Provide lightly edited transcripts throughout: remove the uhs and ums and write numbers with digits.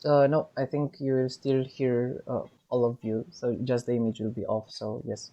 No, I think you will still hear all of you, so just the image will be off, so yes.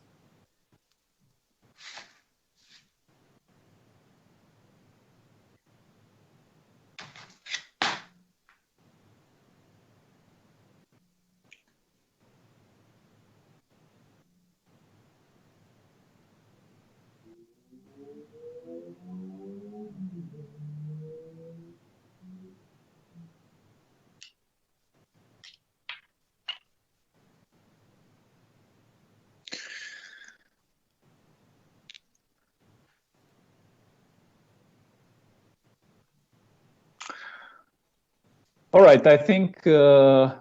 All right, I think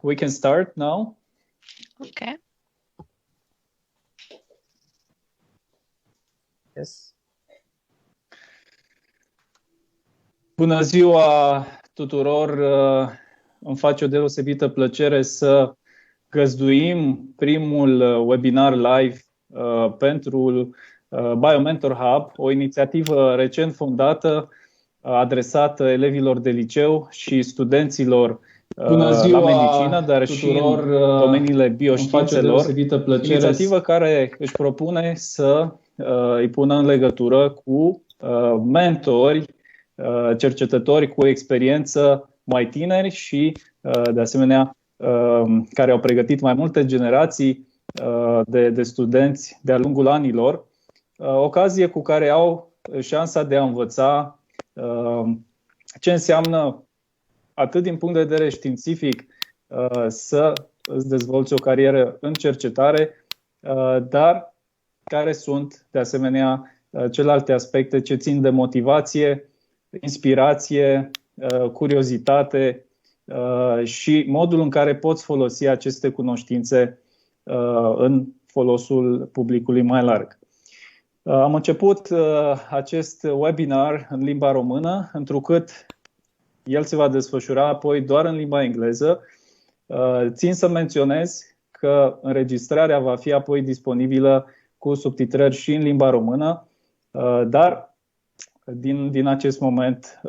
we can start now. Okay. Yes. Bună ziua tuturor! Îmi face o deosebită plăcere să găzduim primul webinar live pentru Biomentorhub, o inițiativă recent fondată, adresată elevilor de liceu și studenților la medicină, dar și în domeniile bioștiințelor. Inițiativă care își propune să îi pună în legătură cu mentori, cercetători cu experiență mai tineri și, de asemenea, care au pregătit mai multe generații de studenți de-a lungul anilor, ocazie cu care au șansa de a învăța ce înseamnă, atât din punct de vedere științific, să îți dezvolți o carieră în cercetare, dar care sunt, de asemenea, celelalte aspecte ce țin de motivație, inspirație, curiozitate și modul în care poți folosi aceste cunoștințe în folosul publicului mai larg. Am început acest webinar în limba română, întrucât el se va desfășura apoi doar în limba engleză. Țin să menționez că înregistrarea va fi apoi disponibilă cu subtitrări și în limba română, dar din acest moment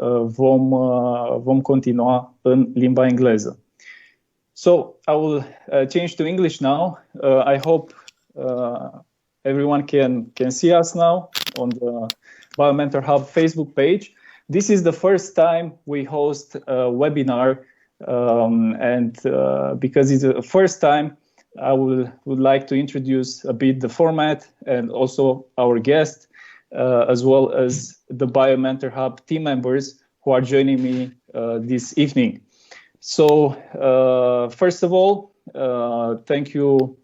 vom continua în limba engleză. So I will change to English now. I hope everyone can see us now on the Biomentorhub Facebook page. This is the first time we host a webinar, and because it's the first time, I would like to introduce a bit the format and also our guest, as well as the Biomentorhub team members who are joining me this evening. So first of all, thank you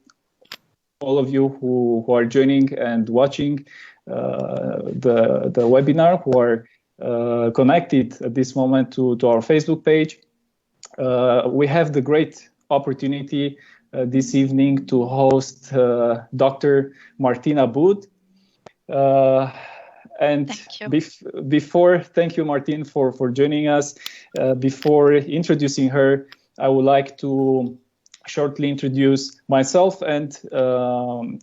all of you who are joining and watching the webinar, who are connected at this moment to our Facebook page. We have the great opportunity this evening to host Dr. Martine Abboud. And thank you, Martine, for joining us. Before introducing her, I would like to shortly introduce myself and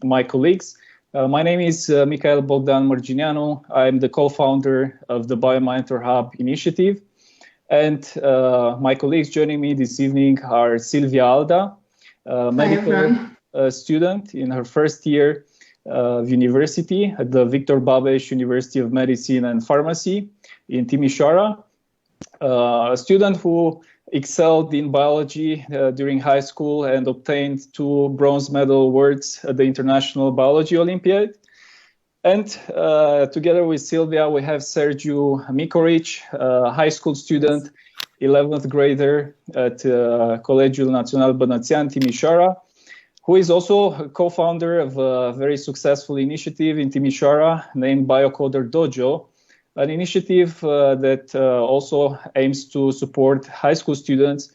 my colleagues. My name is Michael Bogdan Mărgineanu. I'm the co-founder of the Biomentorhub initiative. And my colleagues joining me this evening are Silvia Alda, a medical student in her first year of university at the Victor Babeș University of Medicine and Pharmacy in Timișoara, a student who excelled in biology during high school and obtained 2 bronze medal awards at the International Biology Olympiad. And together with Silvia, we have Sergiu Micorici, a high school student, 11th grader at Colegiul Național Bănățean, Timișoara, who is also a co-founder of a very successful initiative in Timișoara named Biocoder Dojo, an initiative that also aims to support high school students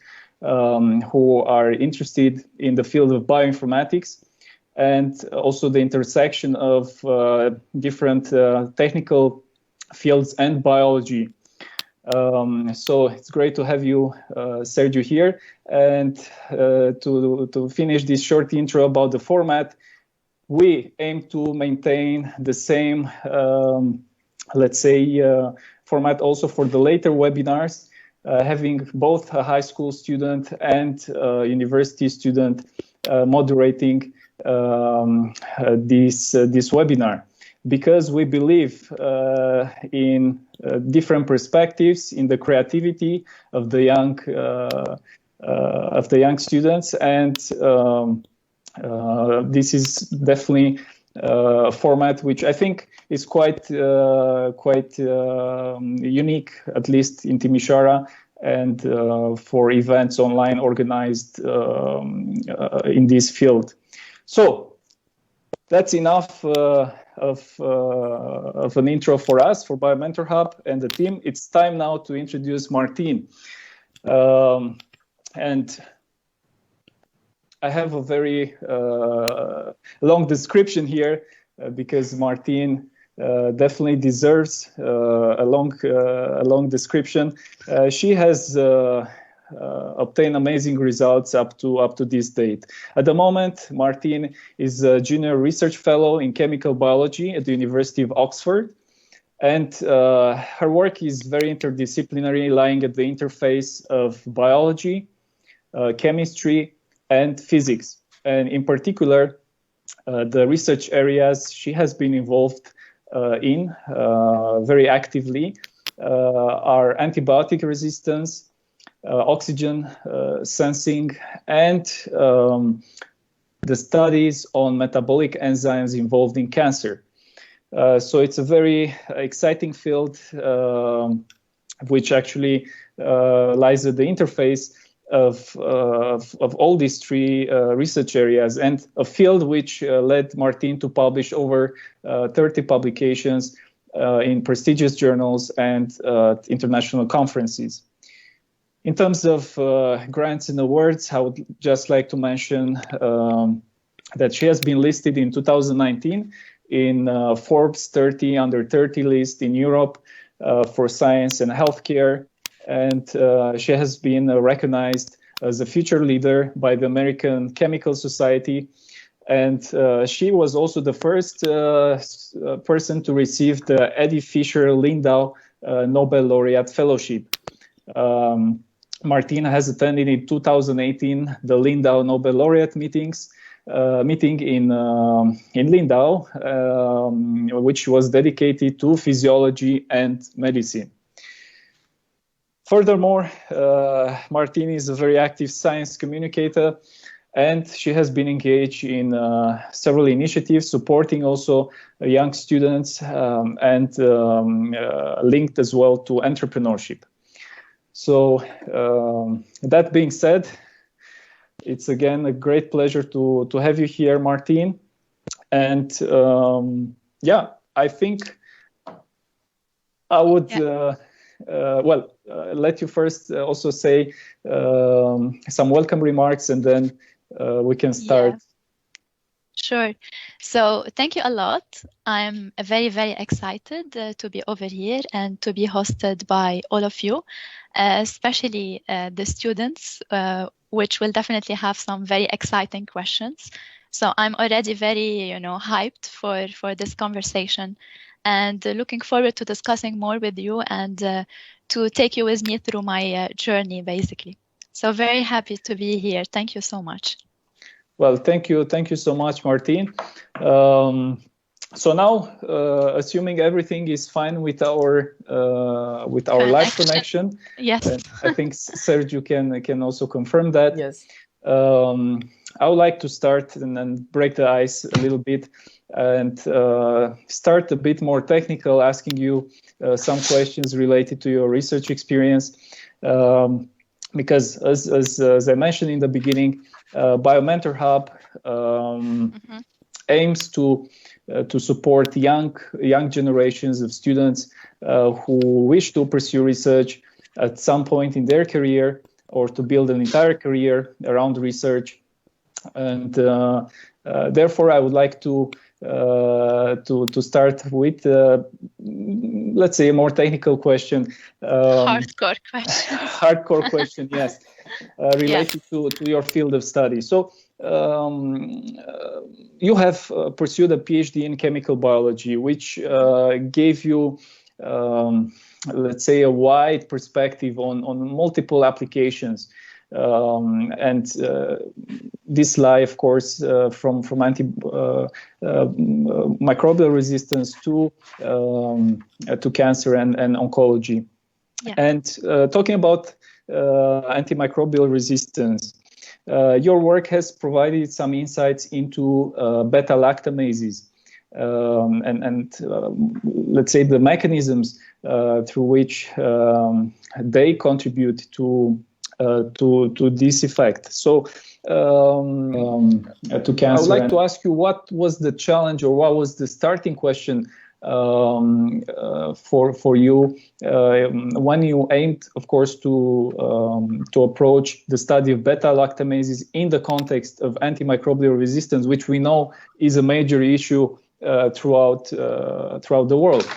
who are interested in the field of bioinformatics and also the intersection of different technical fields and biology. So it's great to have you, Sergiu, here. And to finish this short intro about the format, we aim to maintain the same, let's say, format also for the later webinars. having both a high school student and a university student moderating this webinar, because we believe in different perspectives, in the creativity of the young students, and this is definitely a format which I think is quite unique, at least in Timișoara, and for events online organized in this field. So that's enough of an intro for us, for Biomentorhub and the team. It's time now to introduce Martine. And I have a very long description here because Martine definitely deserves a long description. She has obtained amazing results up to this date. At the moment, Martine is a junior research fellow in chemical biology at the University of Oxford, and her work is very interdisciplinary, lying at the interface of biology, chemistry, and physics. And in particular, the research areas she has been involved in very actively are antibiotic resistance, oxygen sensing, and the studies on metabolic enzymes involved in cancer. So it's a very exciting field which actually lies at the interface of all these three research areas, and a field which led Martine to publish over 30 publications in prestigious journals and international conferences. In terms of grants and awards, I would just like to mention that she has been listed in 2019 in Forbes 30 under 30 list in Europe for science and healthcare. And she has been recognized as a future leader by the American Chemical Society. And she was also the first person to receive the Eddie Fisher Lindau Nobel Laureate Fellowship. Martine has attended in 2018 the Lindau Nobel Laureate meeting in Lindau, which was dedicated to physiology and medicine. Furthermore, Martine is a very active science communicator, and she has been engaged in several initiatives supporting also young students and linked as well to entrepreneurship. So that being said, it's again a great pleasure to have you here, Martine. And yeah, I think I would let you first also say some welcome remarks, and then we can start. Yeah. Sure. So thank you a lot. I'm very, very excited to be over here and to be hosted by all of you, especially the students, which will definitely have some very exciting questions. So I'm already very, hyped for this conversation, and looking forward to discussing more with you and to take you with me through my journey, basically. So very happy to be here. Thank you so much. Well, thank you so much, Martine. So now, assuming everything is fine with our live connection, yes, and I think Sergio can also confirm that. Yes. I would like to start and then break the ice a little bit and start a bit more technical, asking you some questions related to your research experience, because as I mentioned in the beginning, Biomentorhub aims to support young generations of students who wish to pursue research at some point in their career, or to build an entire career around research. And therefore, I would like to start with, let's say, a more technical question. Hardcore question. Hardcore question, yes, related to your field of study. So you have pursued a PhD in chemical biology, which gave you let's say, a wide perspective on multiple applications. This lie, of course, from microbial resistance to cancer and oncology. Yeah. And talking about antimicrobial resistance, your work has provided some insights into beta-lactamases and let's say the mechanisms through which they contribute to this effect. So to cancer, I would like to ask you, what was the challenge, or what was the starting question for you when you aimed, of course, to approach the study of beta-lactamases in the context of antimicrobial resistance, which we know is a major issue throughout the world?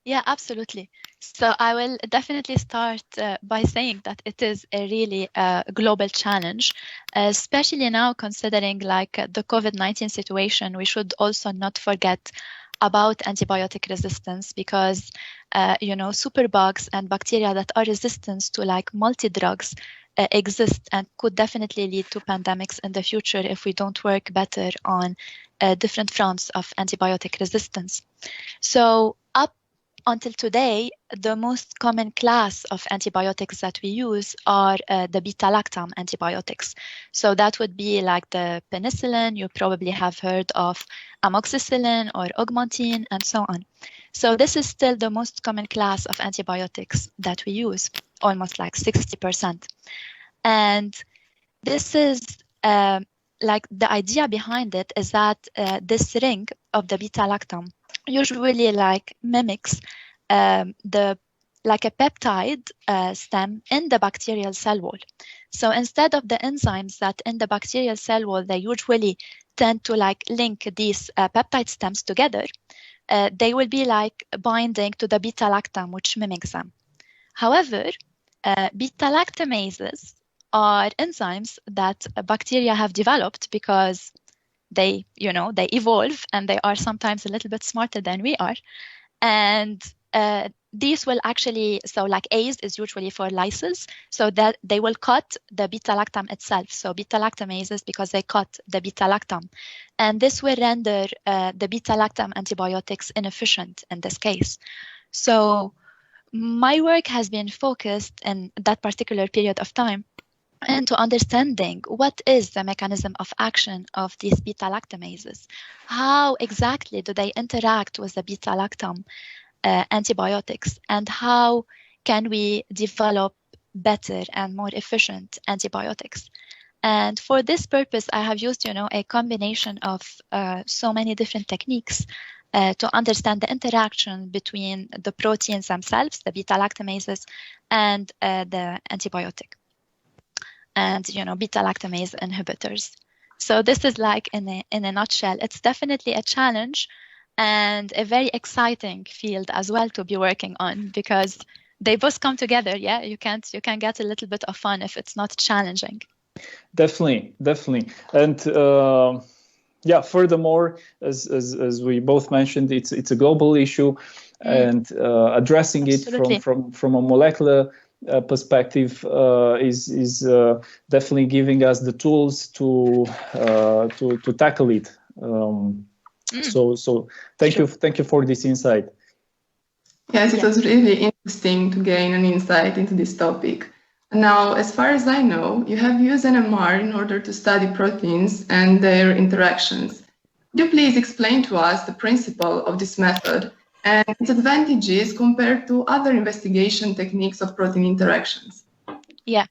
Yeah, absolutely. So I will definitely start by saying that it is a really global challenge, especially now considering like the COVID-19 situation. We should also not forget about antibiotic resistance, because superbugs and bacteria that are resistant to like multi-drugs exist and could definitely lead to pandemics in the future if we don't work better on different fronts of antibiotic resistance. So up until today, the most common class of antibiotics that we use are the beta-lactam antibiotics. So that would be like the penicillin. You probably have heard of amoxicillin or augmentin and so on. So this is still the most common class of antibiotics that we use, almost like 60%. And this is like the idea behind it is that this ring of the beta-lactam usually like mimics like a peptide stem in the bacterial cell wall. So instead of the enzymes that in the bacterial cell wall, they usually tend to like link these peptide stems together, they will be like binding to the beta-lactam, which mimics them. However, beta-lactamases are enzymes that bacteria have developed because they evolve, and they are sometimes a little bit smarter than we are. And these will actually, so like ACE is usually for lysis, so that they will cut the beta-lactam itself. So beta-lactamases, because they cut the beta-lactam. And this will render the beta-lactam antibiotics inefficient in this case. So my work has been focused in that particular period of time into understanding what is the mechanism of action of these beta-lactamases. How exactly do they interact with the beta-lactam antibiotics, and how can we develop better and more efficient antibiotics? And for this purpose, I have used, a combination of so many different techniques to understand the interaction between the proteins themselves, the beta-lactamases, and the antibiotic. And beta-lactamase inhibitors. So this is like in a nutshell. It's definitely a challenge and a very exciting field as well to be working on, because they both come together. Yeah, you can get a little bit of fun if it's not challenging. Definitely. And furthermore, as we both mentioned, it's a global issue, and addressing Absolutely. it from a molecular perspective is definitely giving us the tools to tackle it. So thank you for this insight. Yes, it was really interesting to gain an insight into this topic. Now, as far as I know, you have used NMR in order to study proteins and their interactions. Could you please explain to us the principle of this method and its advantages compared to other investigation techniques of protein interactions? Yeah.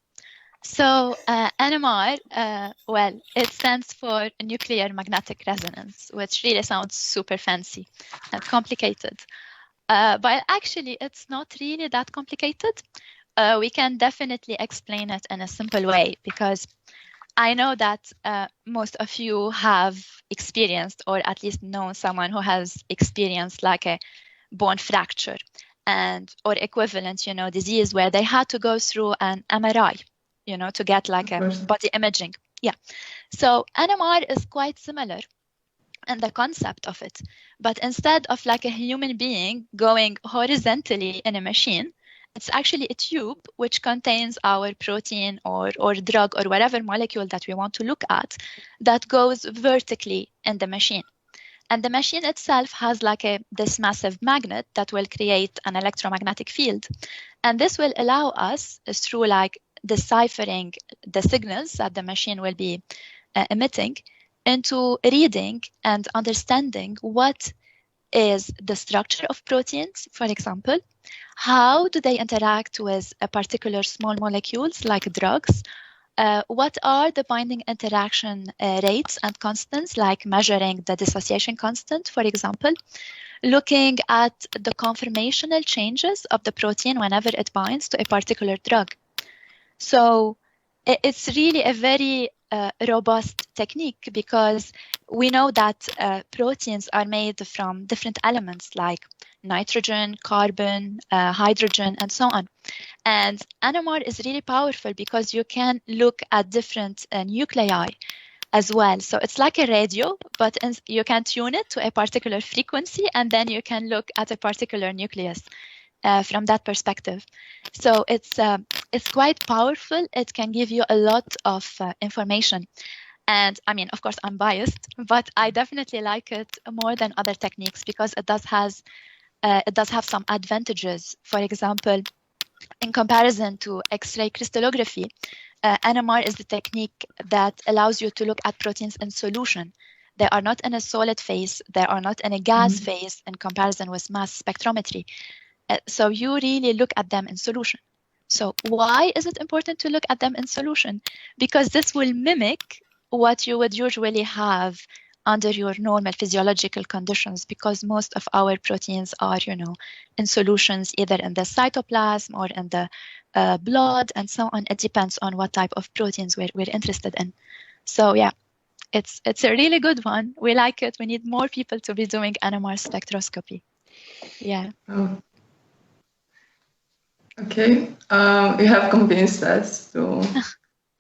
So NMR, it stands for nuclear magnetic resonance, which really sounds super fancy and complicated. But actually, it's not really that complicated. We can definitely explain it in a simple way, because I know that most of you have experienced, or at least know someone who has experienced like a bone fracture or equivalent, disease where they had to go through an MRI, to get like a body imaging. Yeah. So NMR is quite similar. and the concept of it. But instead of like a human being going horizontally in a machine, it's actually a tube which contains our protein or drug or whatever molecule that we want to look at that goes vertically in the machine. And the machine itself has like this massive magnet that will create an electromagnetic field. And this will allow us, through like deciphering the signals that the machine will be emitting, into reading and understanding what is the structure of proteins, for example. How do they interact with a particular small molecules like drugs? What are the binding interaction rates and constants, like measuring the dissociation constant, for example, looking at the conformational changes of the protein whenever it binds to a particular drug. So it's really a very robust technique, because we know that proteins are made from different elements like nitrogen, carbon, hydrogen, and so on. And NMR is really powerful because you can look at different nuclei as well. So it's like a radio, but you can tune it to a particular frequency, and then you can look at a particular nucleus from that perspective. So it's quite powerful. It can give you a lot of information. And I mean, of course, I'm biased, but I definitely like it more than other techniques because it does have some advantages. For example, in comparison to X-ray crystallography, NMR is the technique that allows you to look at proteins in solution. They are not in a solid phase. They are not in a gas phase in comparison with mass spectrometry. So you really look at them in solution. So why is it important to look at them in solution? Because this will mimic what you would usually have under your normal physiological conditions, because most of our proteins are, in solutions either in the cytoplasm or in the blood and so on. It depends on what type of proteins we're interested in. So yeah, it's a really good one. We like it. We need more people to be doing NMR spectroscopy. Yeah. Oh. Okay, you have convinced us to...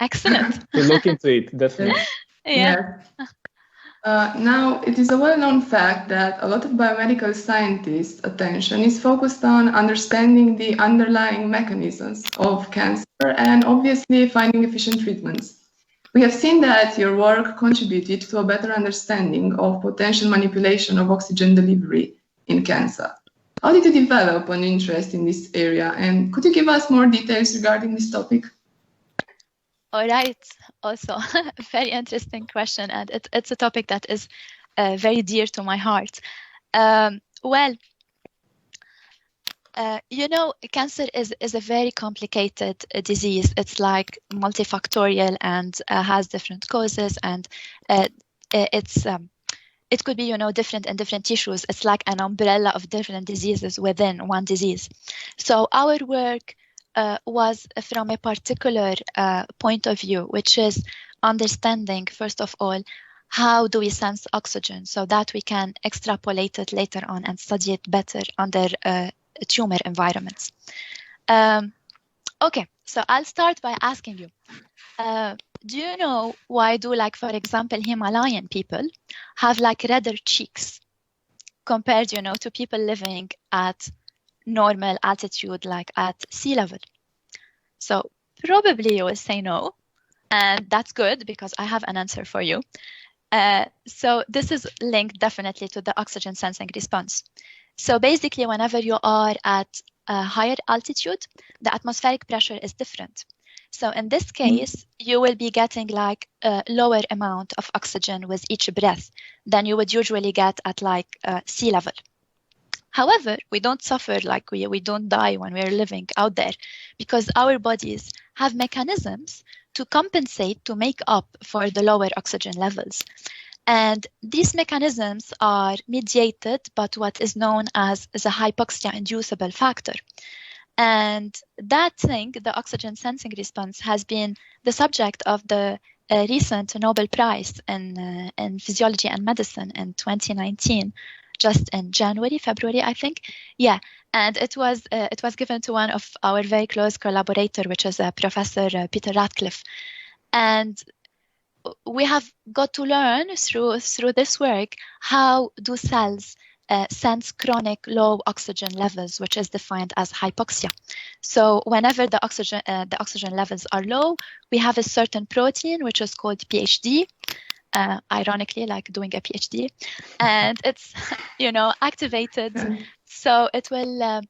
Excellent. To look into it, definitely. Yeah. Now, it is a well-known fact that a lot of biomedical scientists' attention is focused on understanding the underlying mechanisms of cancer and obviously finding efficient treatments. We have seen that your work contributed to a better understanding of potential manipulation of oxygen delivery in cancer. How did you develop an interest in this area, and could you give us more details regarding this topic? All right. Also, very interesting question, and it's a topic that is very dear to my heart. Cancer is a very complicated disease. It's like multifactorial and has different causes, and it could be, different in different tissues. It's like an umbrella of different diseases within one disease. So our work was from a particular point of view, which is understanding, first of all, how do we sense oxygen so that we can extrapolate it later on and study it better under tumor environments. Okay, so I'll start by asking you, do you know why for example, Himalayan people have redder cheeks compared, to people living at normal altitude, like at sea level? So probably you will say no, and that's good because I have an answer for you. So this is linked definitely to the oxygen sensing response. So basically, whenever you are at a higher altitude, the atmospheric pressure is different. So in this case, you will be getting a lower amount of oxygen with each breath than you would usually get at sea level. However, we don't suffer, we don't die when we're living out there, because our bodies have mechanisms to compensate, to make up for the lower oxygen levels. And these mechanisms are mediated by what is known as the hypoxia-inducible factor. And that thing, the oxygen sensing response, has been the subject of the recent Nobel Prize in Physiology and Medicine in 2019, just in February, I think. Yeah, and it was given to one of our very close collaborator, which is Professor Peter Ratcliffe. And we have got to learn through this work how do cells sense chronic low oxygen levels, which is defined as hypoxia. So whenever the oxygen levels are low, we have a certain protein which is called PhD, ironically, like doing a PhD, and it's activated. So it will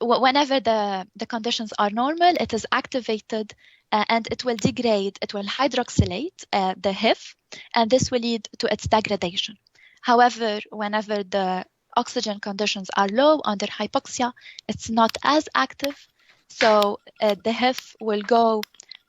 whenever the conditions are normal, it is activated and it will degrade. It will hydroxylate the HIF, and this will lead to its degradation. However, whenever the oxygen conditions are low under hypoxia, it's not as active. So the HIF will go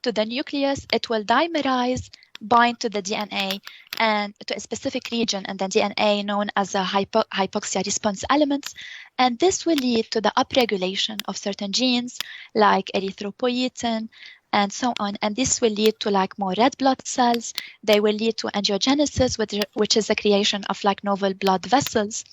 to the nucleus, it will dimerize, bind to the DNA and to a specific region in the DNA known as the hypoxia response elements. And this will lead to the upregulation of certain genes like erythropoietin, and so on. And this will lead to like more red blood cells. They will lead to angiogenesis, which is the creation of like novel blood vessels.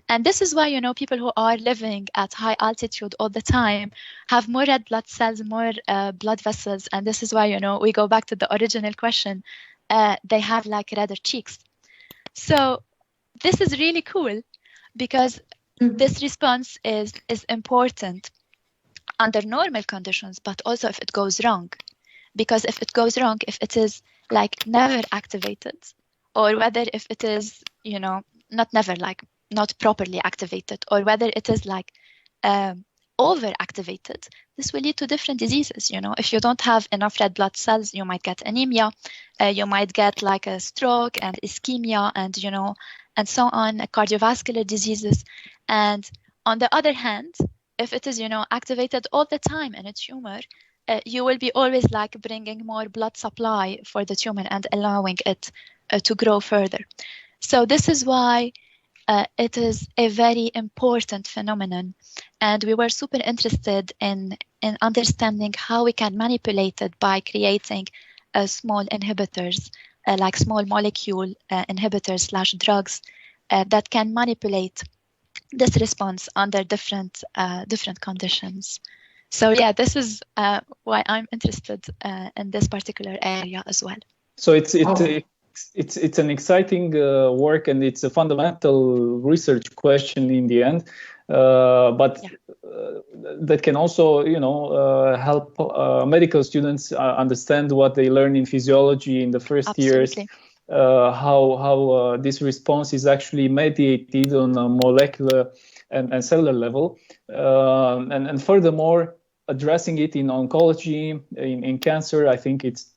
And this is why, people who are living at high altitude all the time have more red blood cells, more blood vessels. And this is why, we go back to the original question, they have like redder cheeks. So this is really cool because this response is important under normal conditions, but also if it goes wrong. Because if it goes wrong, if it is like never activated, or whether if it is, not never, like not properly activated, or whether it is like over-activated, this will lead to different diseases. If you don't have enough red blood cells, you might get anemia, you might get like a stroke and ischemia and, and so on, cardiovascular diseases. And on the other hand, if it is, activated all the time in a tumor, you will be always like bringing more blood supply for the tumor and allowing it to grow further. So this is why it is a very important phenomenon. And we were super interested in understanding how we can manipulate it by creating small inhibitors, like small molecule inhibitors / drugs that can manipulate this response under different conditions. So yeah, this is why I'm interested in this particular area as well. So it's an exciting work, and it's a fundamental research question in the end. But that can also, help medical students understand what they learn in physiology in the first years. How this response is actually mediated on a molecular and cellular level, and furthermore addressing it in oncology, in cancer. I think it's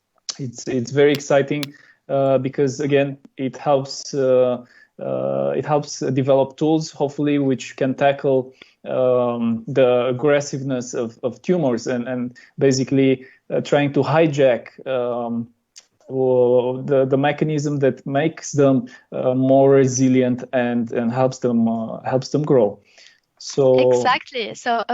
very exciting because again it helps develop tools, hopefully, which can tackle the aggressiveness of tumors and basically trying to hijack the mechanism that makes them more resilient and helps them grow. So exactly. So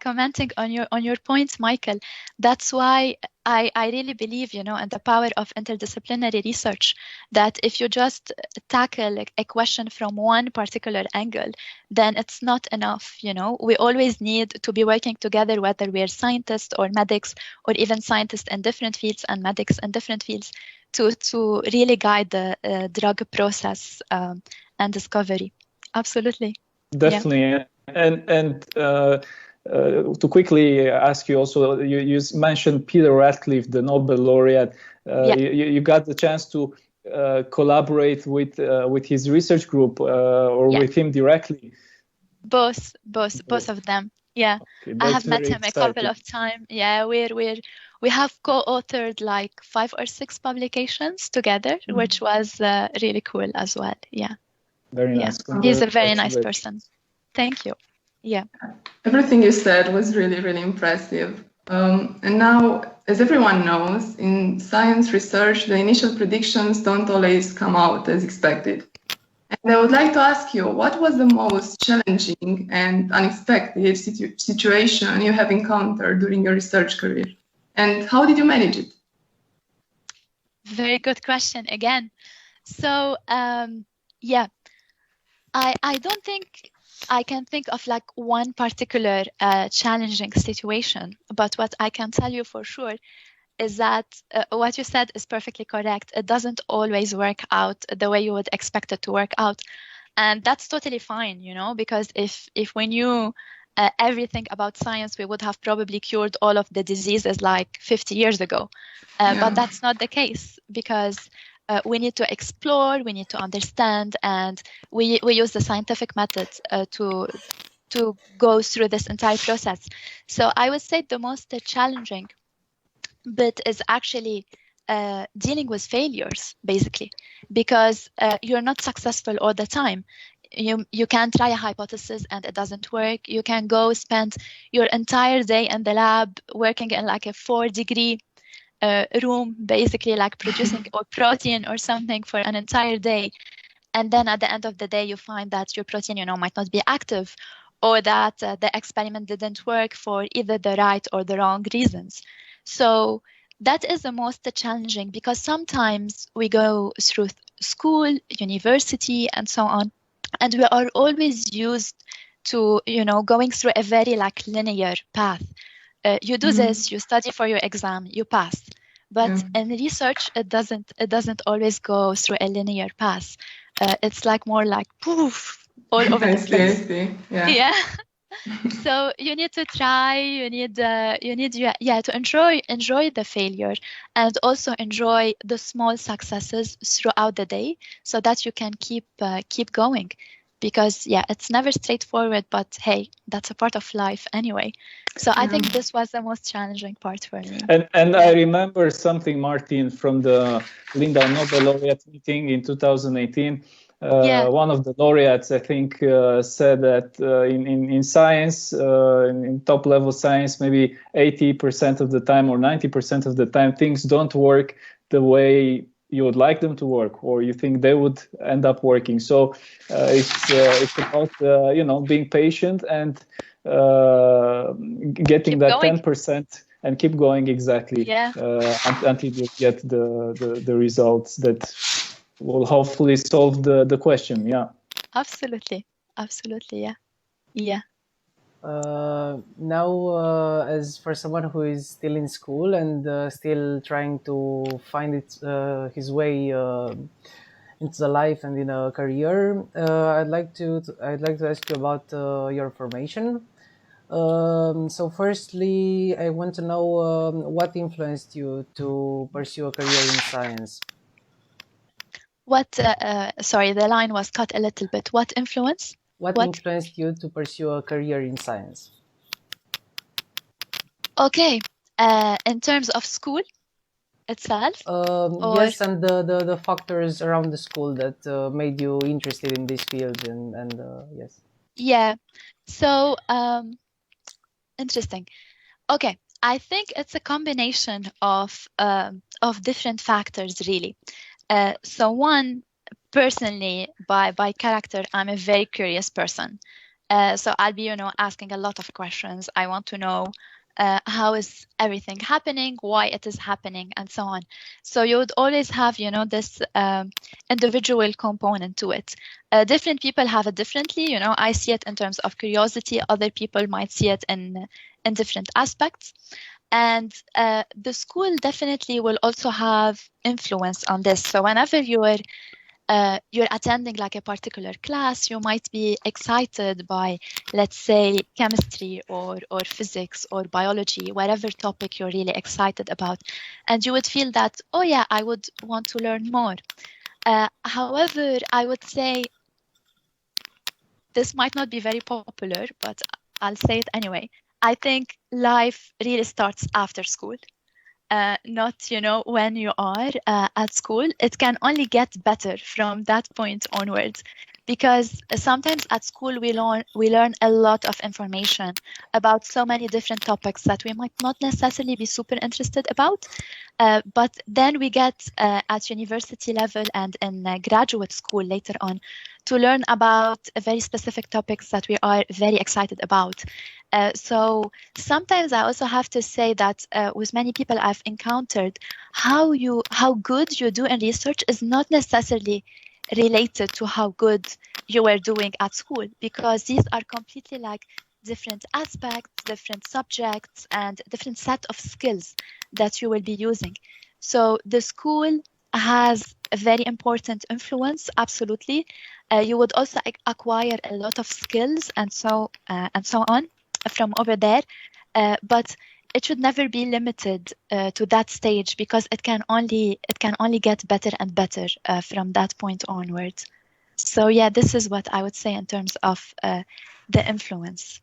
commenting on your points, Michael, that's why I really believe, in the power of interdisciplinary research, that if you just tackle a question from one particular angle, then it's not enough. We always need to be working together, whether we're scientists or medics, or even scientists in different fields and medics in different fields, to really guide the drug process and discovery. Absolutely. Definitely. Yeah. And to quickly ask you also, you mentioned Peter Ratcliffe, the Nobel laureate. You got the chance to collaborate with his research group or with him directly? Both of them. Yeah, okay, I have met him a couple of times. Yeah, we have co-authored like 5 or 6 publications together, which was really cool as well. Yeah. Very nice. Yeah. He's a very nice person. Thank you. Yeah. Everything you said was really, really impressive. And now, as everyone knows, in science research, the initial predictions don't always come out as expected. And I would like to ask you, what was the most challenging and unexpected situation you have encountered during your research career? And how did you manage it? Very good question again. So, I don't think I can think of like one particular challenging situation, but what I can tell you for sure is that what you said is perfectly correct. It doesn't always work out the way you would expect it to work out. And that's totally fine, because if we knew everything about science, we would have probably cured all of the diseases like 50 years ago. But that's not the case, because we need to explore, we need to understand, and we use the scientific method to go through this entire process. So I would say the most challenging bit is actually dealing with failures, basically, because you're not successful all the time. You can try a hypothesis and it doesn't work. You can go spend your entire day in the lab working in like a 4-degree room, basically like producing a protein or something for an entire day. And then at the end of the day, you find that your protein, might not be active, or that the experiment didn't work for either the right or the wrong reasons. So that is the most challenging, because sometimes we go through school, university, and so on, and we are always used to, going through a very like linear path. You do this, you study for your exam, you pass. But in research, it doesn't always go through a linear path. It's like more like poof, all over the place. I see. Yeah. So you need to try. You need to enjoy the failure, and also enjoy the small successes throughout the day, so that you can keep going. Because it's never straightforward, but hey, that's a part of life anyway. So I think this was the most challenging part for me. And I remember something, Martine, from the Lindau Nobel Laureate Meeting in 2018. One of the laureates, I think, said that in science, in top-level science, maybe 80% of the time or 90% of the time, things don't work the way you would like them to work, or you think they would end up working. So it's about being patient and getting that 10% and keep going, exactly, until you get the results that will hopefully solve the question. Absolutely, yeah. Now, as for someone who is still in school and still trying to find his way into the life and in a career, I'd like to ask you about your formation. So, firstly, I want to know what influenced you to pursue a career in science. What? Sorry, the line was cut a little bit. What influence? What influenced you to pursue a career in science? Okay, in terms of school itself? Yes, and the factors around the school that made you interested in this field, and yes. Yeah, so interesting. Okay, I think it's a combination of different factors, really. So one, personally, by character, I'm a very curious person. So I'll be, asking a lot of questions. I want to know how is everything happening, why it is happening, and so on. So you would always have, this individual component to it. Different people have it differently. I see it in terms of curiosity. Other people might see it in different aspects. And the school definitely will also have influence on this. So whenever you're attending like a particular class, you might be excited by, let's say, chemistry or physics or biology, whatever topic you're really excited about. And you would feel that, oh yeah, I would want to learn more. However, I would say this might not be very popular, but I'll say it anyway. I think life really starts after school. Not, when you are at school. It can only get better from that point onwards, because sometimes at school we learn a lot of information about so many different topics that we might not necessarily be super interested about. But then we get at university level and in graduate school later on to learn about very specific topics that we are very excited about. So sometimes I also have to say that with many people I've encountered, how good you do in research is not necessarily related to how good you were doing at school, because these are completely like different aspects, different subjects, and different set of skills that you will be using. So the school has a very important influence, absolutely. You would also acquire a lot of skills and so on from over there, but it should never be limited to that stage, because it can only get better and better from that point onwards. So yeah, this is what I would say in terms of the influence.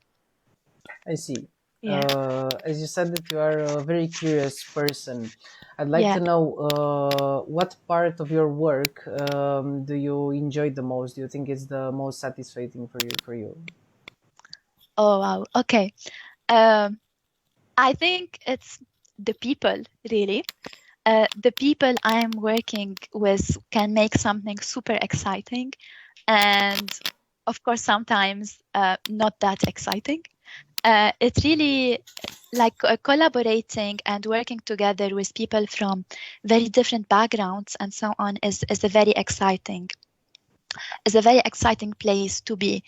I see. Yeah. As you said that you are a very curious person, I'd like to know what part of your work do you enjoy the most? Do you think it's the most satisfying for you? Oh wow. Okay. I think it's the people, really. The people I'm working with can make something super exciting, and of course sometimes not that exciting. It's really like collaborating and working together with people from very different backgrounds and so on is a very exciting place to be.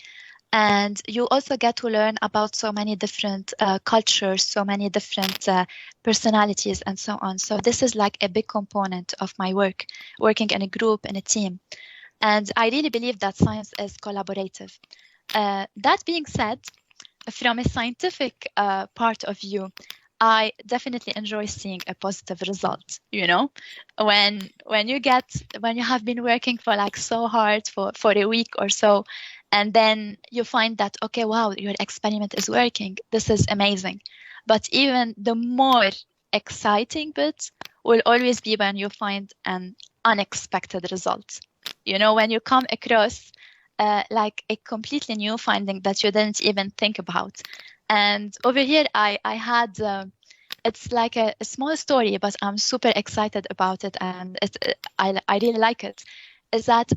And you also get to learn about so many different cultures, so many different personalities and so on. So this is like a big component of my work, working in a group, in a team. And I really believe that science is collaborative. That being said, from a scientific part of view, I definitely enjoy seeing a positive result. You know, when you have been working for like so hard for a week or so, and then you find that, okay, wow, your experiment is working. This is amazing. But even the more exciting bit will always be when you find an unexpected result. You know, when you come across like a completely new finding that you didn't even think about. And over here, I had, it's like a small story, but I'm super excited about it, and I really like it, is that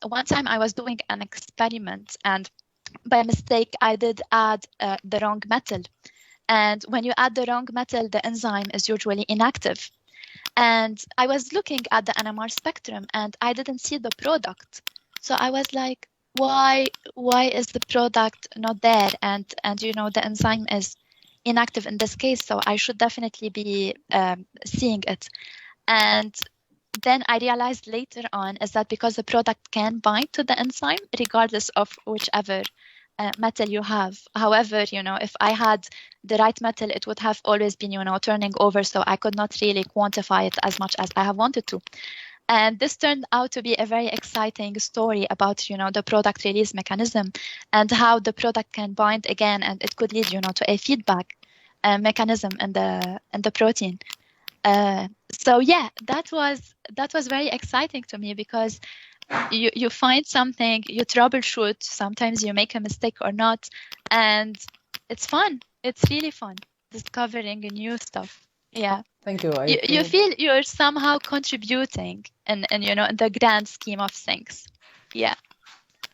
one time I was doing an experiment, and by mistake, I did add the wrong metal. And when you add the wrong metal, the enzyme is usually inactive. And I was looking at the NMR spectrum, and I didn't see the product. So I was like, why is the product not there? And you know, the enzyme is inactive in this case, so I should definitely be seeing it. And then I realized later on is that because the product can bind to the enzyme regardless of whichever metal you have. However, you know, if I had the right metal, it would have always been, you know, turning over, so I could not really quantify it as much as I have wanted to. And this turned out to be a very exciting story about, you know, the product release mechanism and how the product can bind again, and it could lead, you know, to a feedback mechanism in the protein. So yeah, that was very exciting to me, because you find something, you troubleshoot, sometimes you make a mistake or not, and it's fun. It's really fun discovering new stuff. Yeah. Thank you. You feel you're somehow contributing in you know, in the grand scheme of things. Yeah.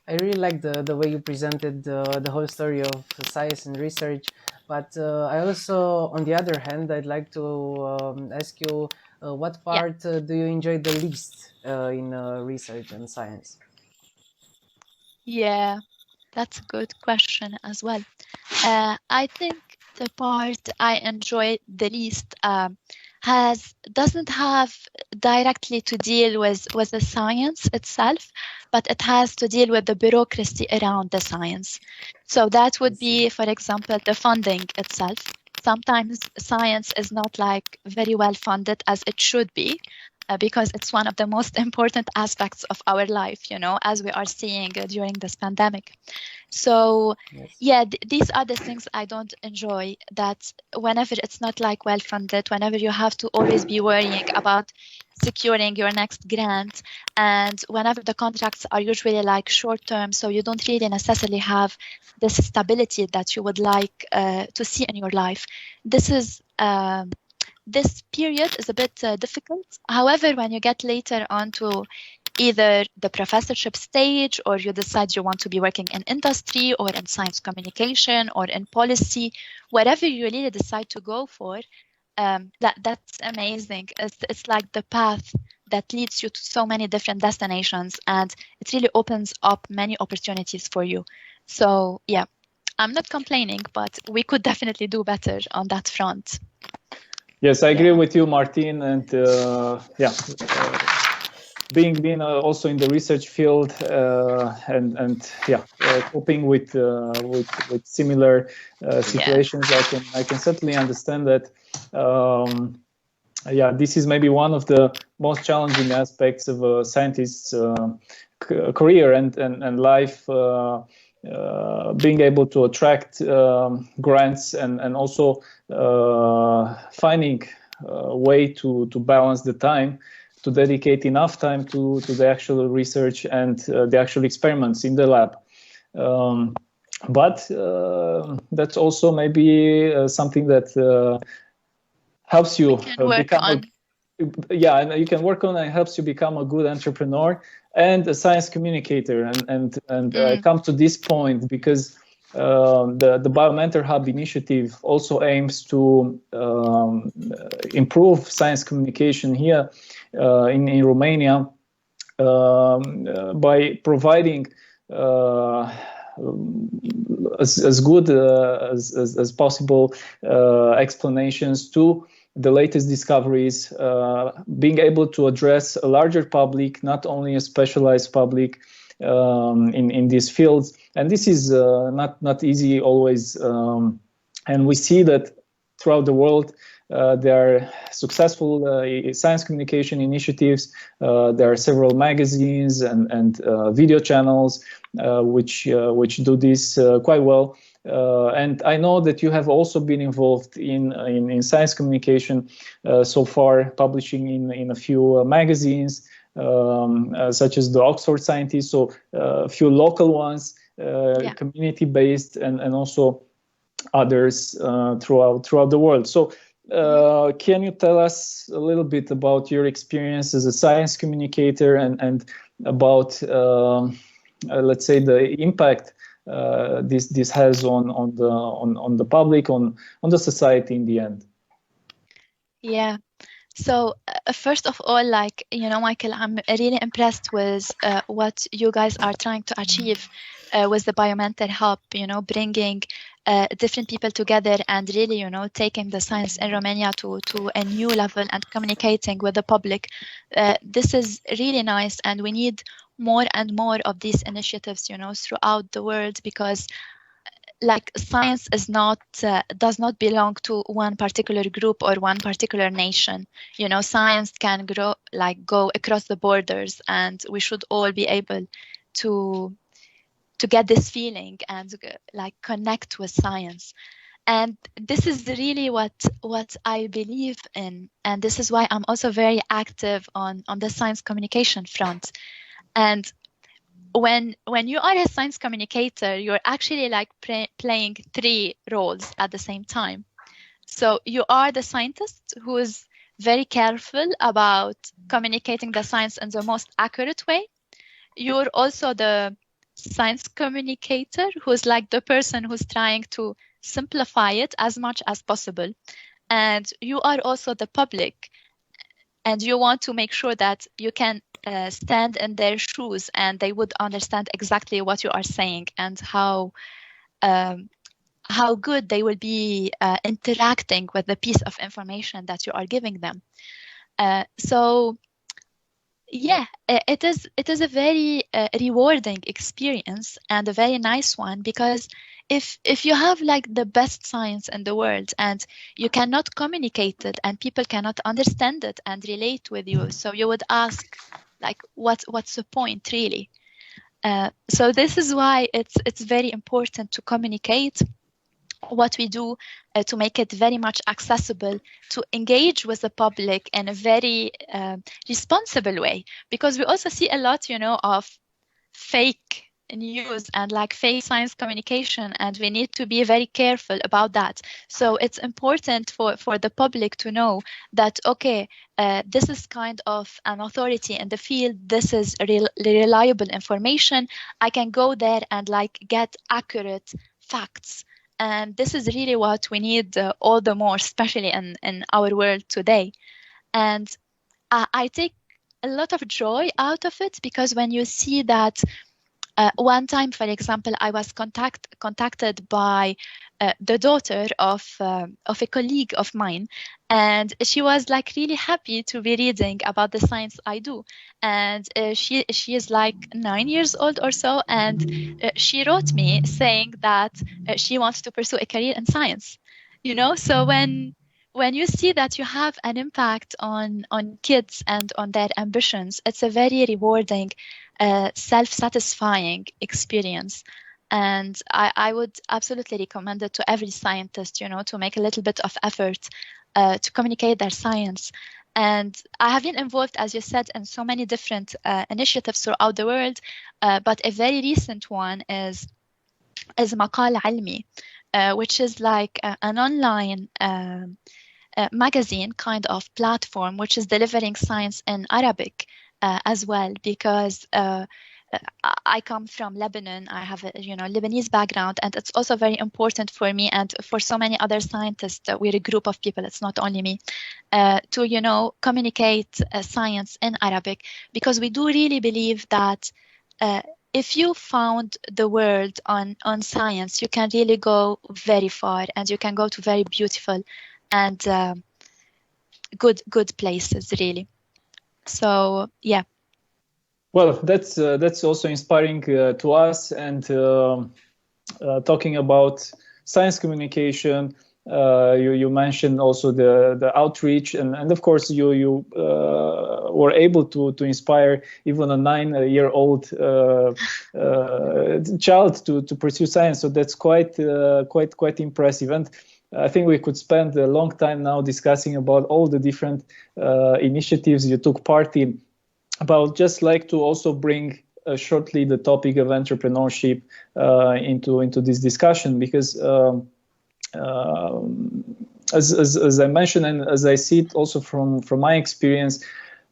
I really like the way you presented the whole story of science and research, but I also, on the other hand, I'd like to ask you what part do you enjoy the least in research and science? Yeah, that's a good question as well. I think the part I enjoy the least doesn't have directly to deal with the science itself, but it has to deal with the bureaucracy around the science. So that would be, for example, the funding itself. Sometimes science is not like very well funded as it should be, because it's one of the most important aspects of our life, you know, as we are seeing during this pandemic. So yeah, these are the things I don't enjoy, that whenever it's not like well funded, whenever you have to always be worrying about securing your next grant, and whenever the contracts are usually like short term, so you don't really necessarily have this stability that you would like to see in your life. This period is a bit difficult. However, when you get later on to either the professorship stage, or you decide you want to be working in industry or in science communication or in policy, whatever you really decide to go for, that's amazing. It's like the path that leads you to so many different destinations, and it really opens up many opportunities for you. So yeah, I'm not complaining, but we could definitely do better on that front. Yes, I agree with you, Martine, and being also in the research field coping with similar situations, I can certainly understand that. This is maybe one of the most challenging aspects of a scientist's career and life. Being able to attract grants and also finding a way to balance the time, to dedicate enough time to the actual research and the actual experiments in the lab. But that's also maybe something that helps you become and you can work on, and helps you become a good entrepreneur and a science communicator. And I come to this point because the Biomentorhub initiative also aims to improve science communication here in Romania by providing as good as possible explanations to the latest discoveries, being able to address a larger public, not only a specialized public in these fields. And this is not easy always. And we see that throughout the world, there are successful science communication initiatives. There are several magazines and video channels which do this quite well. And I know that you have also been involved in science communication so far, publishing in a few magazines, such as the Oxford Scientist, so a few local ones, community-based, and also others throughout the world. So can you tell us a little bit about your experience as a science communicator and about, let's say, the impact this has on the public, on the society in the end? Yeah. So first of all, Michael, I'm really impressed with what you guys are trying to achieve with the Biomentorhub, bringing different people together and really, taking the science in Romania to a new level and communicating with the public. This is really nice, and we need more and more of these initiatives, throughout the world, because science does not belong to one particular group or one particular nation. Science can go across the borders, and we should all be able to get this feeling and connect with science. And this is really what I believe in, and this is why I'm also very active on the science communication front. And when you are a science communicator, you're actually playing three roles at the same time. So you are the scientist who is very careful about communicating the science in the most accurate way. You're also the science communicator who's the person who's trying to simplify it as much as possible. And you are also the public, and you want to make sure that you can stand in their shoes and they would understand exactly what you are saying and how good they will be interacting with the piece of information that you are giving them. It is a very rewarding experience and a very nice one, because if you have the best science in the world and you cannot communicate it and people cannot understand it and relate with you, so you would ask what's the point really? So this is why it's very important to communicate what we do, to make it very much accessible, to engage with the public in a very responsible way, because we also see a lot, of fake news and fake science communication, and we need to be very careful about that. So it's important for the public to know that, okay, this is kind of an authority in the field, this is reliable information, I can go there and get accurate facts. And this is really what we need all the more, especially in our world today. And I take a lot of joy out of it, because when you see that One time, for example, I was contacted by the daughter of a colleague of mine, and she was like really happy to be reading about the science I do. And she is like 9 years old or so, and she wrote me saying that she wants to pursue a career in science. You know, so when you see that you have an impact on kids and on their ambitions, it's a very rewarding, self-satisfying experience. And I would absolutely recommend it to every scientist, you know, to make a little bit of effort to communicate their science. And I have been involved, as you said, in so many different initiatives throughout the world. But a very recent one is مقال علمي, which is like an online magazine kind of platform, which is delivering science in Arabic as well, because I come from Lebanon. I have a Lebanese background, and it's also very important for me and for so many other scientists. We're a group of people. It's not only me to communicate science in Arabic, because we do really believe that if you found the world on science, you can really go very far, and you can go to very beautiful and good places, really. So yeah. Well, that's also inspiring to us. And talking about science communication, you mentioned also the outreach, and of course you were able to inspire even a 9-year-old child to pursue science. So that's quite impressive. And I think we could spend a long time now discussing about all the different initiatives you took part in. But I'd just like to also bring shortly the topic of entrepreneurship into this discussion, because as I mentioned, and as I see it also from my experience,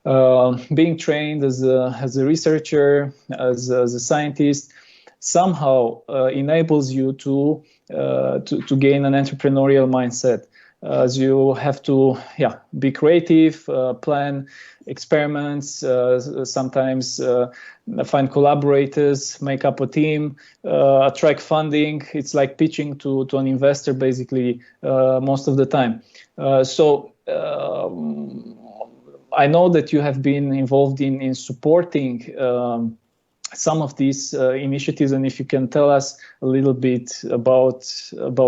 being trained as a researcher, as a scientist, somehow enables you to gain an entrepreneurial mindset. As you have to be creative, plan experiments, sometimes find collaborators, make up a team, attract funding. It's like pitching to an investor basically most of the time. So I know that you have been involved in supporting some of these initiatives, and if you can tell us a little bit about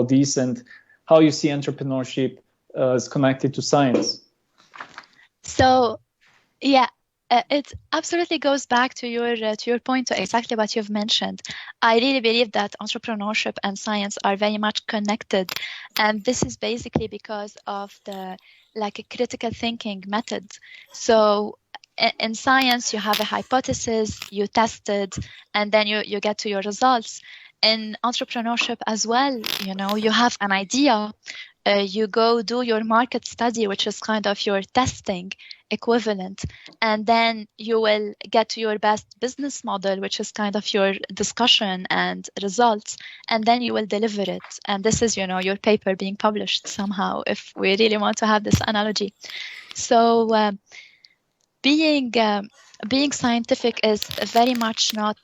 this and how you see entrepreneurship is connected to science. So, yeah, it absolutely goes back to your point, to exactly what you've mentioned. I really believe that entrepreneurship and science are very much connected, and this is basically because of the critical thinking method. So in science, you have a hypothesis, you test it, and then you get to your results. In entrepreneurship as well, you have an idea, you go do your market study, which is kind of your testing equivalent, and then you will get to your best business model, which is kind of your discussion and results, and then you will deliver it. And this is, your paper being published somehow, if we really want to have this analogy. So being scientific is very much not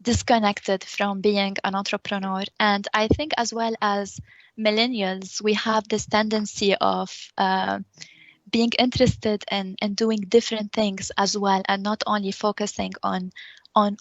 disconnected from being an entrepreneur. And I think as well as millennials, we have this tendency of being interested in doing different things as well, and not only focusing on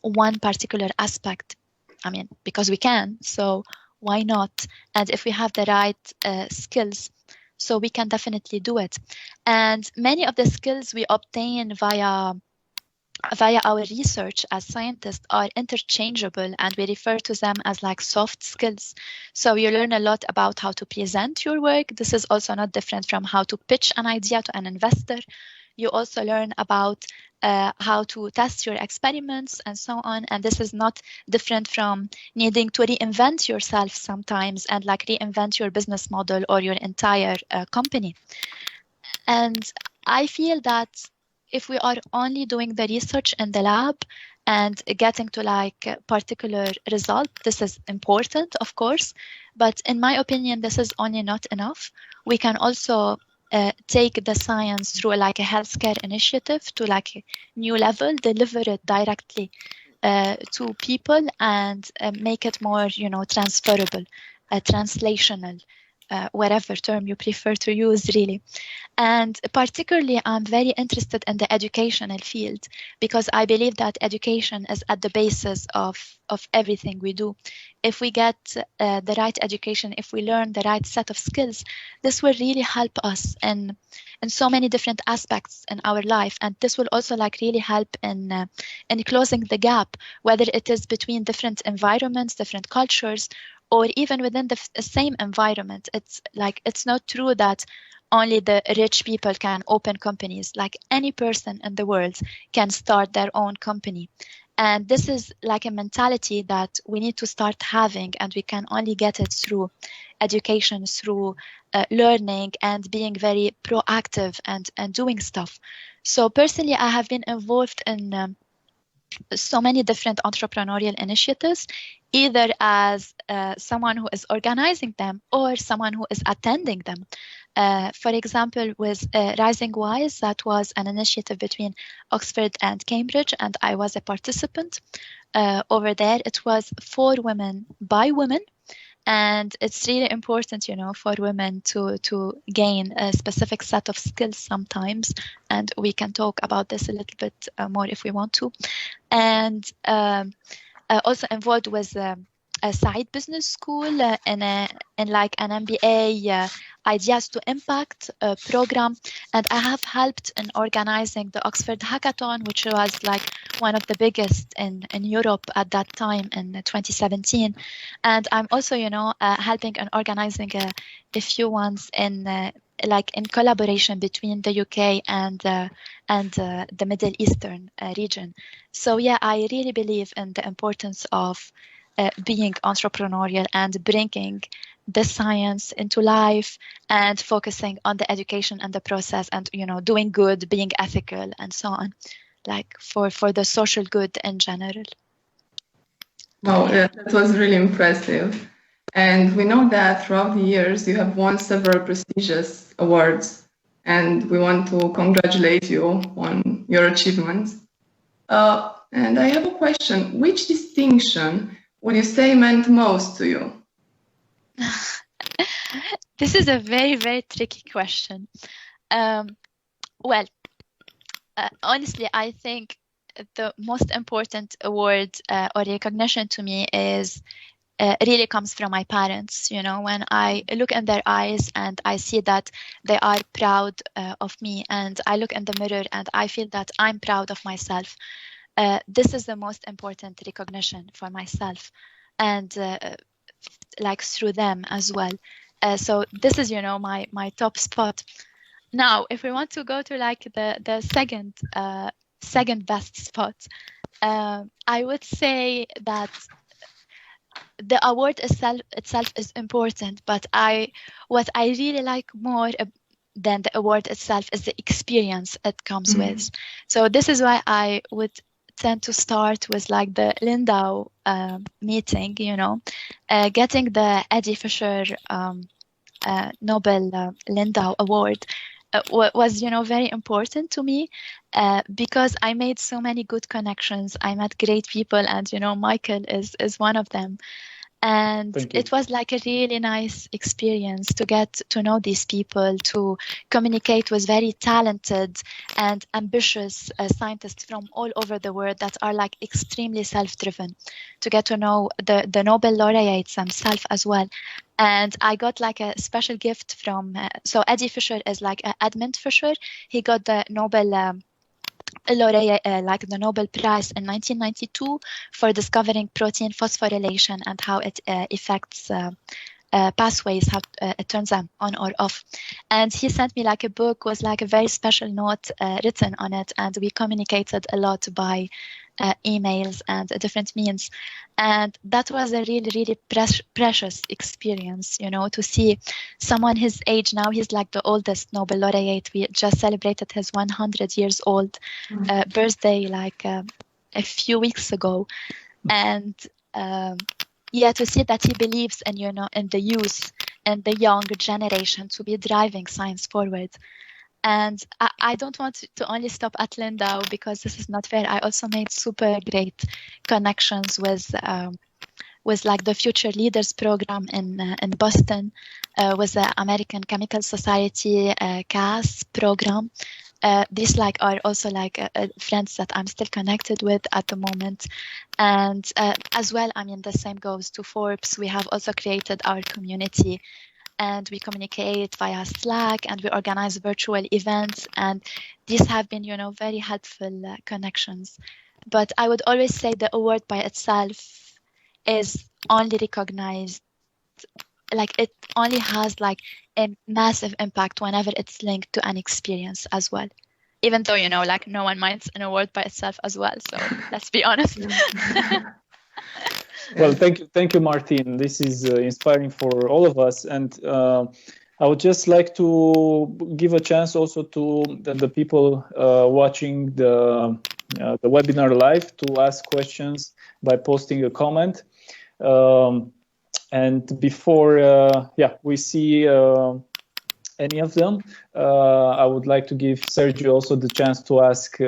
one particular aspect. I mean, because we can, so why not? And if we have the right skills, so we can definitely do it. And many of the skills we obtain via our research as scientists are interchangeable, and we refer to them as soft skills. So you learn a lot about how to present your work. This is also not different from how to pitch an idea to an investor. You also learn about how to test your experiments and so on. And this is not different from needing to reinvent yourself sometimes and reinvent your business model or your entire company. And I feel that if we are only doing the research in the lab and getting to a particular result, this is important, of course, but in my opinion, this is only not enough. We can also take the science through a healthcare initiative to a new level, deliver it directly to people and make it more, transferable, translational, whatever term you prefer to use, really. And particularly, I'm very interested in the educational field because I believe that education is at the basis of everything we do. If we get the right education, if we learn the right set of skills, this will really help us in so many different aspects in our life. And this will also really help in closing the gap, whether it is between different environments, different cultures, or even within the same environment. It's not true that only the rich people can open companies. Like any person in the world can start their own company. And this is like a mentality that we need to start having, and we can only get it through education, through learning and being very proactive and doing stuff. So personally, I have been involved in so many different entrepreneurial initiatives, either as someone who is organizing them or someone who is attending them. For example, with Rising Wise, that was an initiative between Oxford and Cambridge, and I was a participant over there. It was for women by women, and it's really important, for women to gain a specific set of skills sometimes, and we can talk about this a little bit more if we want to. And also involved with a side business school in like an MBA Ideas to Impact program, and I have helped in organizing the Oxford Hackathon, which was like one of the biggest in Europe at that time in 2017. And I'm also, helping and organizing a few ones in collaboration between the UK and the Middle Eastern region. So yeah, I really believe in the importance of being entrepreneurial and bringing the science into life and focusing on the education and the process and, doing good, being ethical and so on, like for the social good in general. Wow, yeah, that was really impressive. And we know that throughout the years you have won several prestigious awards, and we want to congratulate you on your achievements. And I have a question. Which distinction would you say meant most to you? This is a very, very tricky question. Honestly, I think the most important award or recognition to me is really comes from my parents. When I look in their eyes and I see that they are proud of me, and I look in the mirror and I feel that I'm proud of myself. This is the most important recognition for myself, and through them as well. So this is, my top spot. Now, if we want to go to the second best spot, I would say that the award itself is important, but what I really like more than the award itself is the experience it comes with. So this is why I would tend to start with the Lindau meeting, getting the Eddie Fisher Nobel Lindau Award was, very important to me because I made so many good connections. I met great people, and, Michael is one of them. And it was a really nice experience to get to know these people, to communicate with very talented and ambitious scientists from all over the world that are extremely self-driven, to get to know the Nobel laureates themselves as well. And I got a special gift from, so Eddie Fisher is Edmund Fisher. He got the Nobel laureate, the Nobel Prize in 1992 for discovering protein phosphorylation and how it affects pathways, how it turns them on or off. And he sent me a book with a very special note written on it, and we communicated a lot by emails and different means. And that was a really, really precious experience, to see someone his age now. He's the oldest Nobel laureate. We just celebrated his 100 years old birthday a few weeks ago. And to see that he believes in, in the youth and the young generation to be driving science forward. And I don't want to only stop at Lindau, because this is not fair. I also made super great connections with like the Future Leaders program in Boston, with the American Chemical Society CAS program. These like are also like friends that I'm still connected with at the moment. And as well, I mean, the same goes to Forbes. We have also created our community, and we communicate via Slack, and we organize virtual events, and these have been, you know, very helpful connections. But I would always say the award by itself is only recognized, like it only has like a massive impact whenever it's linked to an experience as well. Even though, you know, like no one minds an award by itself as well. So let's be honest. Well, thank you, Martine. This is inspiring for all of us, and I would just like to give a chance also to the people watching the webinar live to ask questions by posting a comment. And before we see any of them, I would like to give Sergio also the chance to ask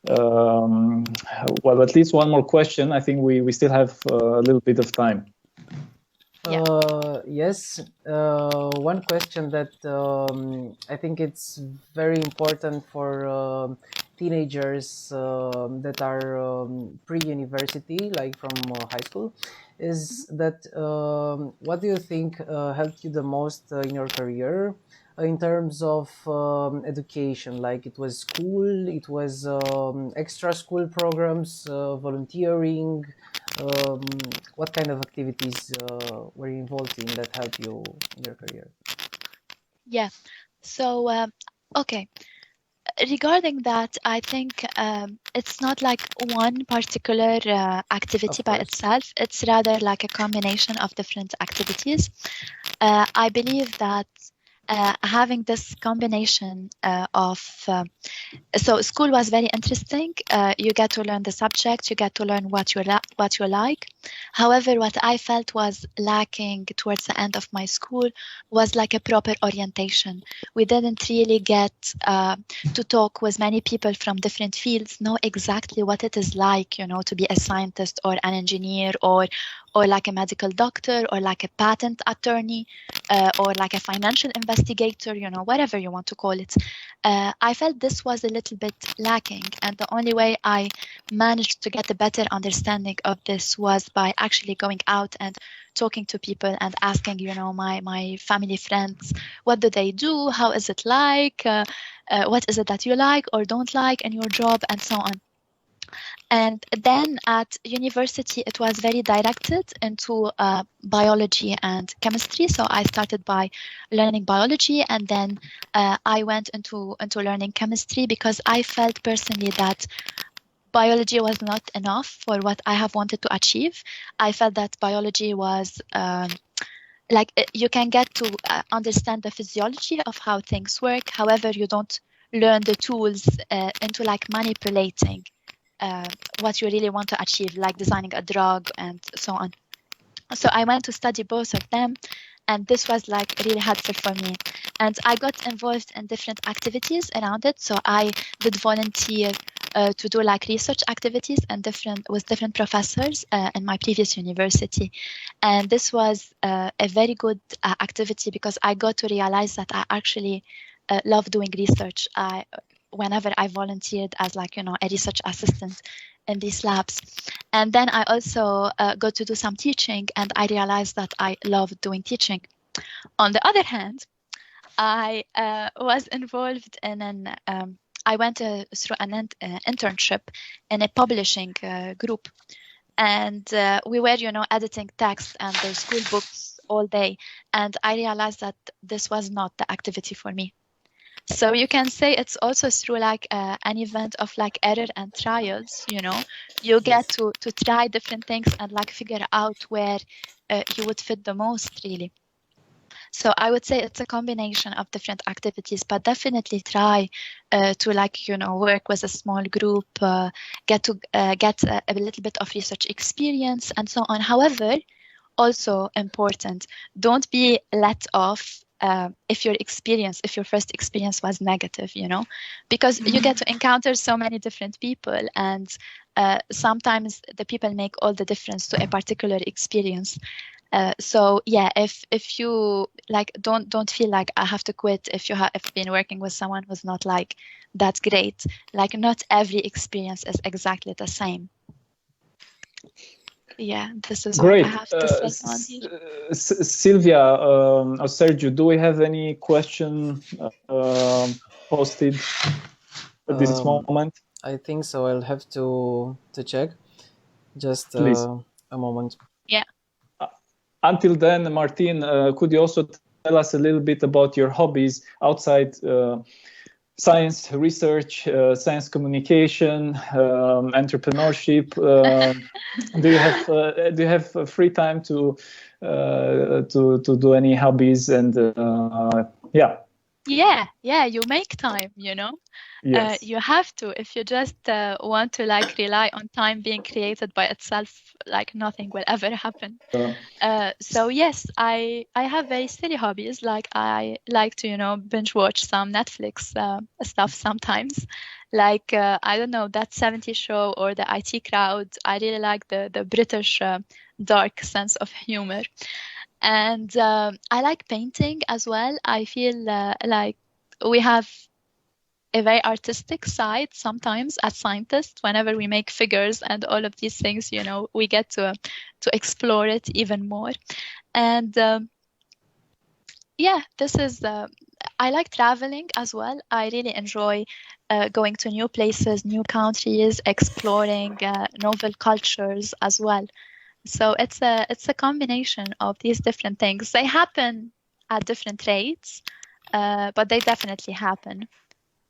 well, at least one more question. I think we still have a little bit of time. Yes, one question that I think it's very important for teenagers that are pre-university, like from high school, is that what do you think helped you the most in your career in terms of education? Like it was school, it was extra school programs, volunteering. What kind of activities were you involved in that helped you in your career? Yeah, so okay. Regarding that, I think it's not like one particular activity by itself. It's rather like a combination of different activities. I believe that having this combination so school was very interesting. You get to learn the subject, you get to learn what you like. However, what I felt was lacking towards the end of my school was like a proper orientation. We didn't really get to talk with many people from different fields, know exactly what it is like, you know, to be a scientist or an engineer or like a medical doctor or like a patent attorney or like a financial investigator, you know, whatever you want to call it. I felt this was a little bit lacking, and the only way I managed to get a better understanding of this was by actually going out and talking to people and asking, you know, my family friends, what do they do? How is it like? What is it that you like or don't like in your job, and so on. And then at university, it was very directed into biology and chemistry. So I started by learning biology, and then I went into learning chemistry because I felt personally that biology was not enough for what I have wanted to achieve. I felt that biology was like you can get to understand the physiology of how things work. However, you don't learn the tools into like manipulating what you really want to achieve, like designing a drug and so on. So I went to study both of them, and this was like really helpful for me. And I got involved in different activities around it. So I did volunteer to do like research activities and with different professors in my previous university. And this was a very good activity because I got to realize that I actually love doing research. Whenever I volunteered as like, you know, a research assistant in these labs. And then I also got to do some teaching, and I realized that I love doing teaching. On the other hand, I was involved in I went through an internship in a publishing group. And we were, you know, editing text and the school books all day. And I realized that this was not the activity for me. So you can say it's also through like an event of like error and trials, you know, you get to try different things and like figure out where you would fit the most, really. So I would say it's a combination of different activities, but definitely try to like, you know, work with a small group, get a little bit of research experience and so on. However, also important, don't be let off if your first experience was negative, because you get to encounter so many different people, and sometimes the people make all the difference to a particular experience. So yeah, if you like don't feel like I have to quit if you have been working with someone who's not like that great. Like not every experience is exactly the same. Yeah, this is great. what I have to say on here. Sylvia or Sergio, do we have any question posted at this moment? I think so. I'll have to check. Just a moment. Yeah. Until then, Martine, could you also tell us a little bit about your hobbies outside science research, science communication, entrepreneurship? Do you have free time to do any hobbies? And yeah, you make time, Yes. you have to. If you just want to like rely on time being created by itself, like nothing will ever happen. So yes, I have very silly hobbies. Like I like to binge watch some Netflix stuff sometimes. Like I don't know, that 70s show or the IT Crowd. I really like the British dark sense of humor. And I like painting as well. I feel like we have a very artistic side sometimes as scientists. Whenever we make figures and all of these things, we get to explore it even more. And this is I like traveling as well. I really enjoy going to new places, new countries, exploring novel cultures as well. So it's a combination of these different things. They happen at different rates, but they definitely happen.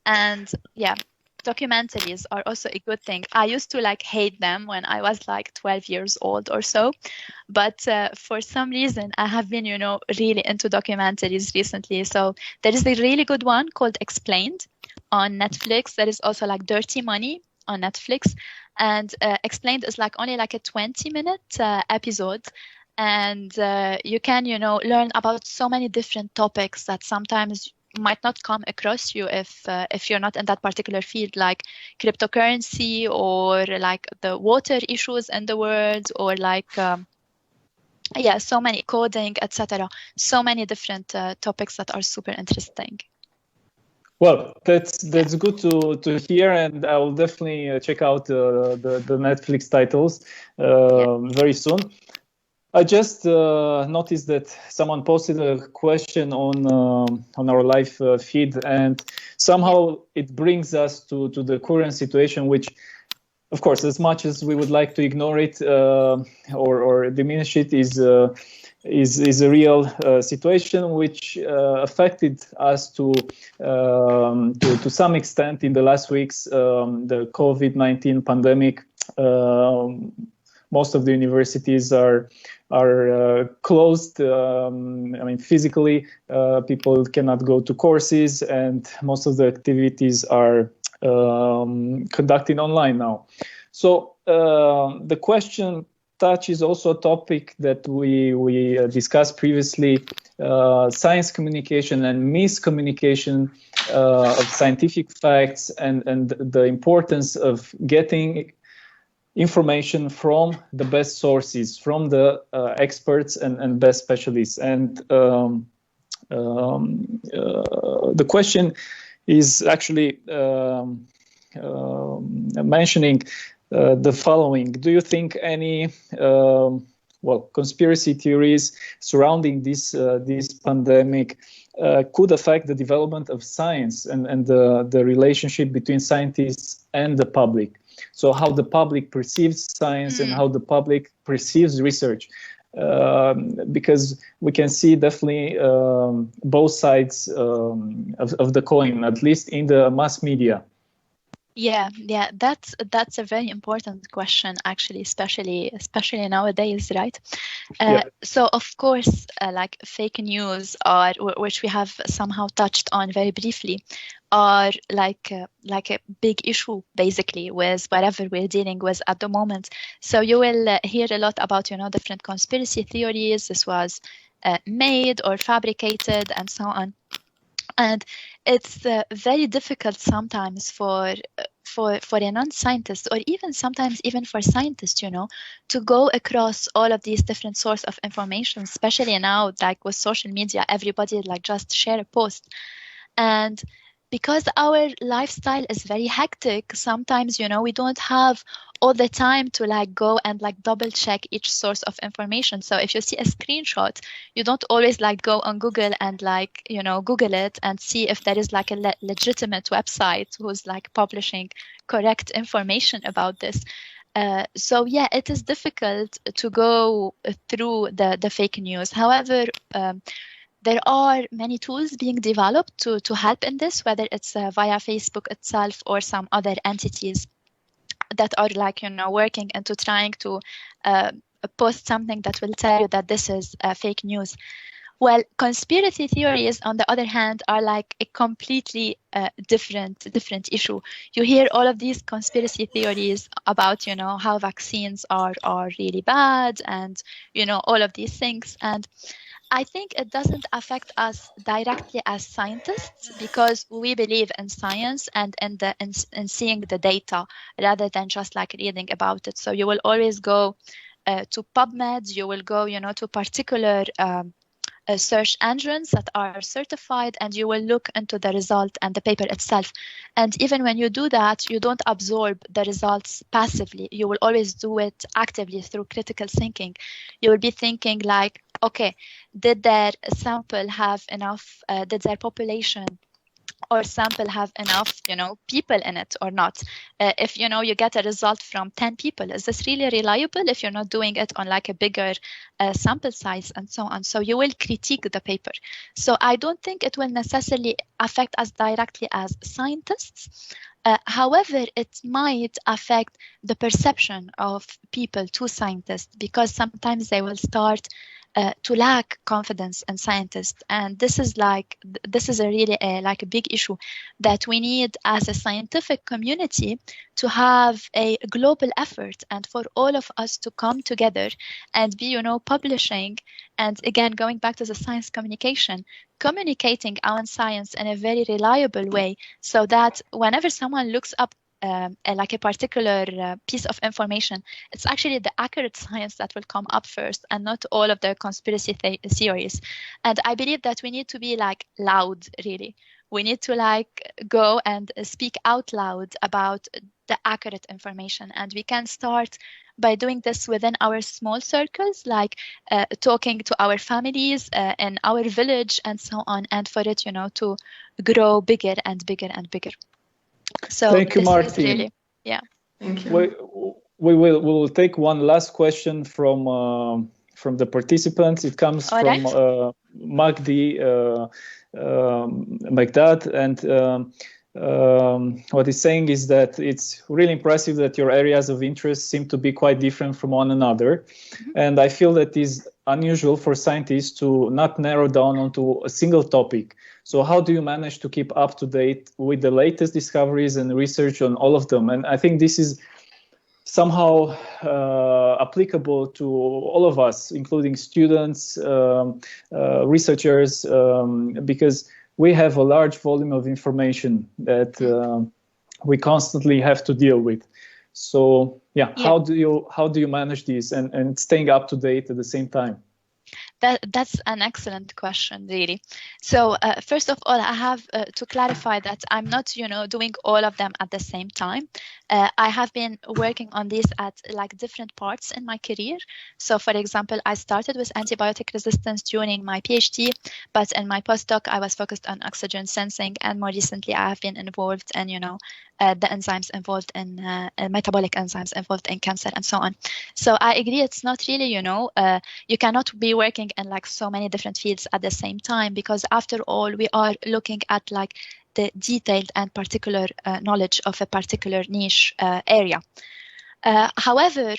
And yeah, documentaries are also a good thing. I used to like hate them when I was like 12 years old or so, but for some reason I have been, really into documentaries recently. So there is a really good one called Explained on Netflix. There is also like Dirty Money on Netflix, and Explained is like only like a 20-minute episode. And you can, learn about so many different topics that sometimes might not come across you if you're not in that particular field, like cryptocurrency or like the water issues in the world, or like so many coding, etc. So many different topics that are super interesting. Well, that's good to hear, and I will definitely check out the Netflix titles very soon. I just noticed that someone posted a question on our live feed, and somehow it brings us to the current situation, which, of course, as much as we would like to ignore it or diminish it, is a real situation which affected us to some extent in the last weeks. The COVID-19 pandemic. Most of the universities are closed. Physically, people cannot go to courses, and most of the activities are conducted online now. So the question touches also a topic that we discussed previously: science communication and miscommunication of scientific facts, and the importance of getting information from the best sources, from the experts and best specialists. And the question is actually mentioning the following: do you think any conspiracy theories surrounding this pandemic could affect the development of science and the relationship between scientists and the public? So how the public perceives science and how the public perceives research, because we can see definitely both sides of the coin, at least in the mass media. Yeah, that's a very important question, actually, especially nowadays, right? So of course, like fake news, which we have somehow touched on very briefly, are like a big issue basically with whatever we're dealing with at the moment. So you will hear a lot about different conspiracy theories. This was made or fabricated and so on. And it's very difficult sometimes for a non-scientist, or even sometimes even for scientists, you know, to go across all of these different sources of information, especially now, like with social media, everybody like just share a post. And because our lifestyle is very hectic, sometimes, you know, we don't have all the time to like go and like double check each source of information. So if you see a screenshot, you don't always like go on Google and like, you know, Google it and see if there is like a legitimate website who's like publishing correct information about this. So yeah, it is difficult to go through the fake news. However, there are many tools being developed to help in this, whether it's via Facebook itself or some other entities that are like, you know, working into trying to post something that will tell you that this is fake news. Well, conspiracy theories, on the other hand, are like a completely different issue. You hear all of these conspiracy theories about, you know, how vaccines are really bad and, you know, all of these things. And I think it doesn't affect us directly as scientists because we believe in science and in seeing the data rather than just like reading about it. So you will always go to PubMed, you will go, you know, to particular search engines that are certified, and you will look into the result and the paper itself. And even when you do that, you don't absorb the results passively. You will always do it actively through critical thinking. You will be thinking like, okay, did their sample have enough, did their population or sample have enough, you know, people in it or not? If, you know, you get a result from 10 people, is this really reliable if you're not doing it on like a bigger sample size and so on? So you will critique the paper. So I don't think it will necessarily affect us directly as scientists. However, it might affect the perception of people to scientists, because sometimes they will start to lack confidence in scientists, and this is a really like a big issue that we need as a scientific community to have a global effort, and for all of us to come together and be, you know, publishing, and again going back to the science communicating our science in a very reliable way, so that whenever someone looks up like a particular piece of information, it's actually the accurate science that will come up first and not all of the conspiracy theories. And I believe that we need to be like loud, really. We need to like go and speak out loud about the accurate information. And we can start by doing this within our small circles, like talking to our families in our village and so on, and for it, you know, to grow bigger and bigger and bigger. So thank you, Martine. Really, yeah. Thank you. We will take one last question from the participants. It comes All from right. Magdi Magdad, and what he's saying is that it's really impressive that your areas of interest seem to be quite different from one another. Mm-hmm. And I feel that is unusual for scientists to not narrow down onto a single topic. So how do you manage to keep up to date with the latest discoveries and research on all of them? And I think this is somehow applicable to all of us, including students, researchers, because we have a large volume of information that we constantly have to deal with. So yeah. How do you manage this and staying up to date at the same time? That's an excellent question, really. So first of all, I have to clarify that I'm not, you know, doing all of them at the same time. I have been working on this at like different parts in my career. So for example, I started with antibiotic resistance during my PhD, but in my postdoc, I was focused on oxygen sensing, and more recently, I have been involved in, you know, the enzymes involved in metabolic enzymes involved in cancer and so on. So I agree, it's not really, you know, you cannot be working in like so many different fields at the same time, because after all, we are looking at like the detailed and particular knowledge of a particular niche area. However,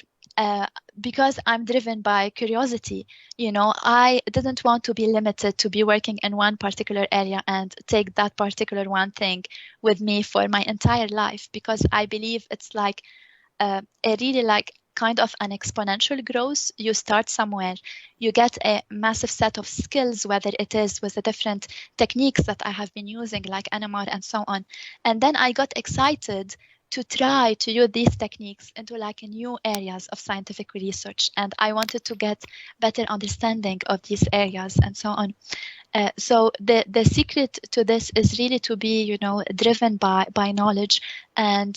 because I'm driven by curiosity, you know, I didn't want to be limited to be working in one particular area and take that particular one thing with me for my entire life, because I believe it's like a really like kind of an exponential growth. You start somewhere, you get a massive set of skills, whether it is with the different techniques that I have been using, like NMR and so on. And then I got excited to try to use these techniques into like new areas of scientific research. And I wanted to get better understanding of these areas and so on. So the secret to this is really to be, you know, driven by knowledge. And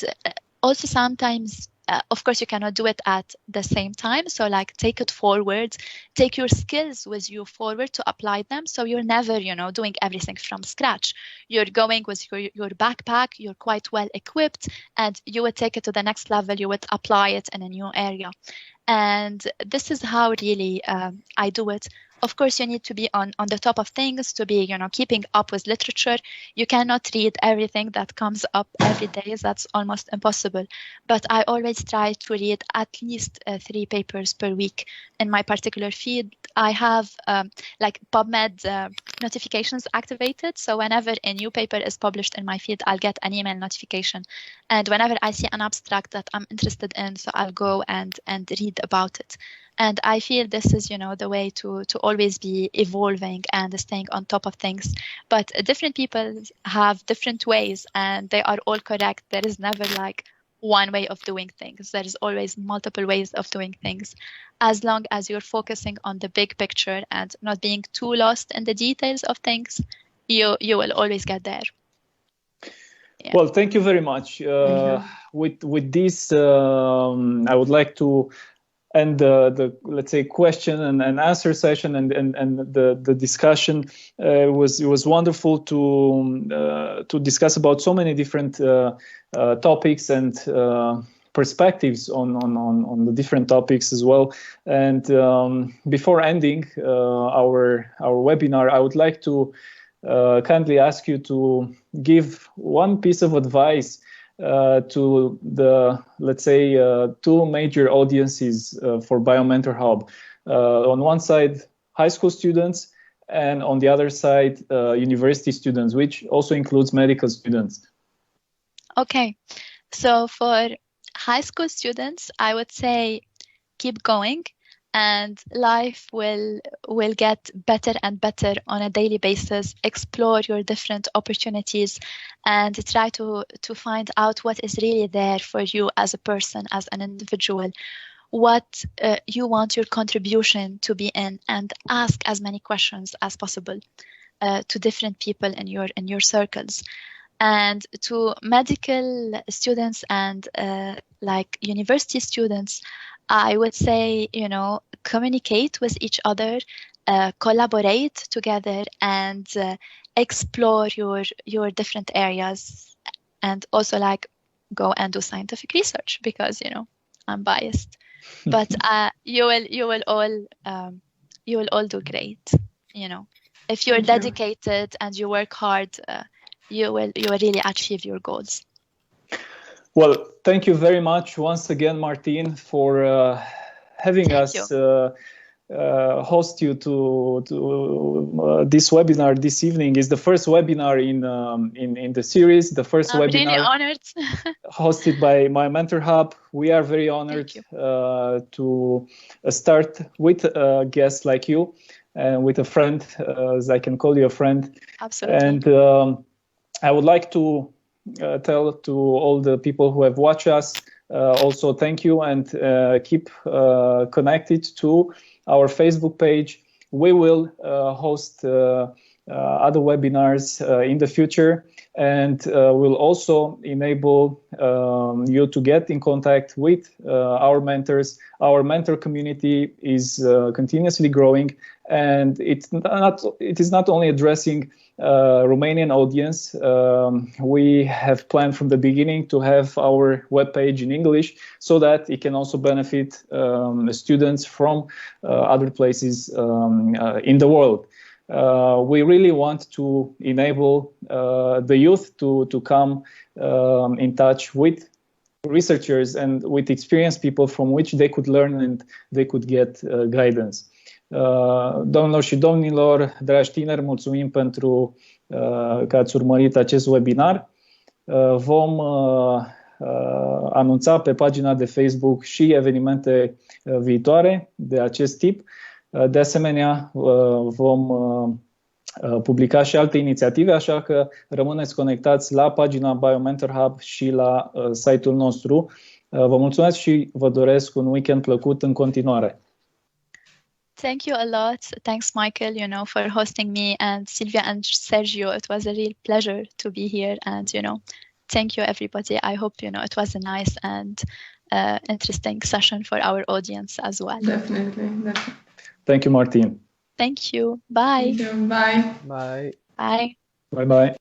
also sometimes, of course, you cannot do it at the same time. So like take it forward, take your skills with you forward to apply them. So you're never, you know, doing everything from scratch. You're going with your backpack, you're quite well equipped, and you would take it to the next level. You would apply it in a new area. And this is how really I do it. Of course, you need to be on the top of things, to be, you know, keeping up with literature. You cannot read everything that comes up every day. That's almost impossible. But I always try to read at least 3 papers per week in my particular field. I have like PubMed notifications activated. So whenever a new paper is published in my field, I'll get an email notification. And whenever I see an abstract that I'm interested in, so I'll go and read about it. And I feel this is, you know, the way to always be evolving and staying on top of things. But different people have different ways, and they are all correct. There is never like one way of doing things. There is always multiple ways of doing things. As long as you're focusing on the big picture and not being too lost in the details of things, you will always get there. Yeah. Well, thank you very much. With this, I would like to end the let's say question and answer session and the discussion. It was wonderful to discuss about so many different topics and perspectives on the different topics as well. And before ending our webinar, I would like to kindly ask you to give one piece of advice to the, let's say, 2 major audiences for Biomentorhub. On one side, high school students, and on the other side, university students, which also includes medical students. Okay, so for high school students, I would say keep going, and life will get better and better on a daily basis. Explore your different opportunities and try to find out what is really there for you as a person, as an individual, what you want your contribution to be in, and ask as many questions as possible to different people in your circles. And to medical students and like university students, I would say, you know, communicate with each other, collaborate together, and explore your different areas, and also like go and do scientific research, because, you know, I'm biased, but you will all do great. You know, if you're dedicated and you work hard, you will really achieve your goals. Well, thank you very much once again, Martine, for having us host you to this webinar this evening. Is the first webinar in the series, the first I'm webinar really honored. hosted by Biomentorhub. We are very honored to start with a guest like you and with a friend, as I can call you a friend. Absolutely. And I would like to tell to all the people who have watched us, also thank you, and keep connected to our Facebook page. We will host other webinars in the future, and we'll also enable you to get in contact with our mentors. Our mentor community is continuously growing, and it is not only addressing Romanian audience. We have planned from the beginning to have our webpage in English, so that it can also benefit students from other places in the world. We really want to enable the youth to come in touch with researchers and with experienced people from which they could learn and they could get guidance. Domnilor și domnilor, dragi tineri, mulțumim pentru că ați urmărit acest webinar. Vom anunța pe pagina de Facebook și evenimente viitoare de acest tip. De asemenea, vom publica și alte inițiative, așa că rămâneți conectați la pagina Biomentorhub și la site-ul nostru. Vă mulțumesc și vă doresc un weekend plăcut în continuare. Thank you a lot. Thanks, Michael, for hosting me, and Silvia and Sergio. It was a real pleasure to be here, and thank you, everybody. I hope it was a nice and interesting session for our audience as well. Definitely. Thank you, Martine. Thank you. Bye. Thank you. Bye. Bye. Bye. Bye-bye.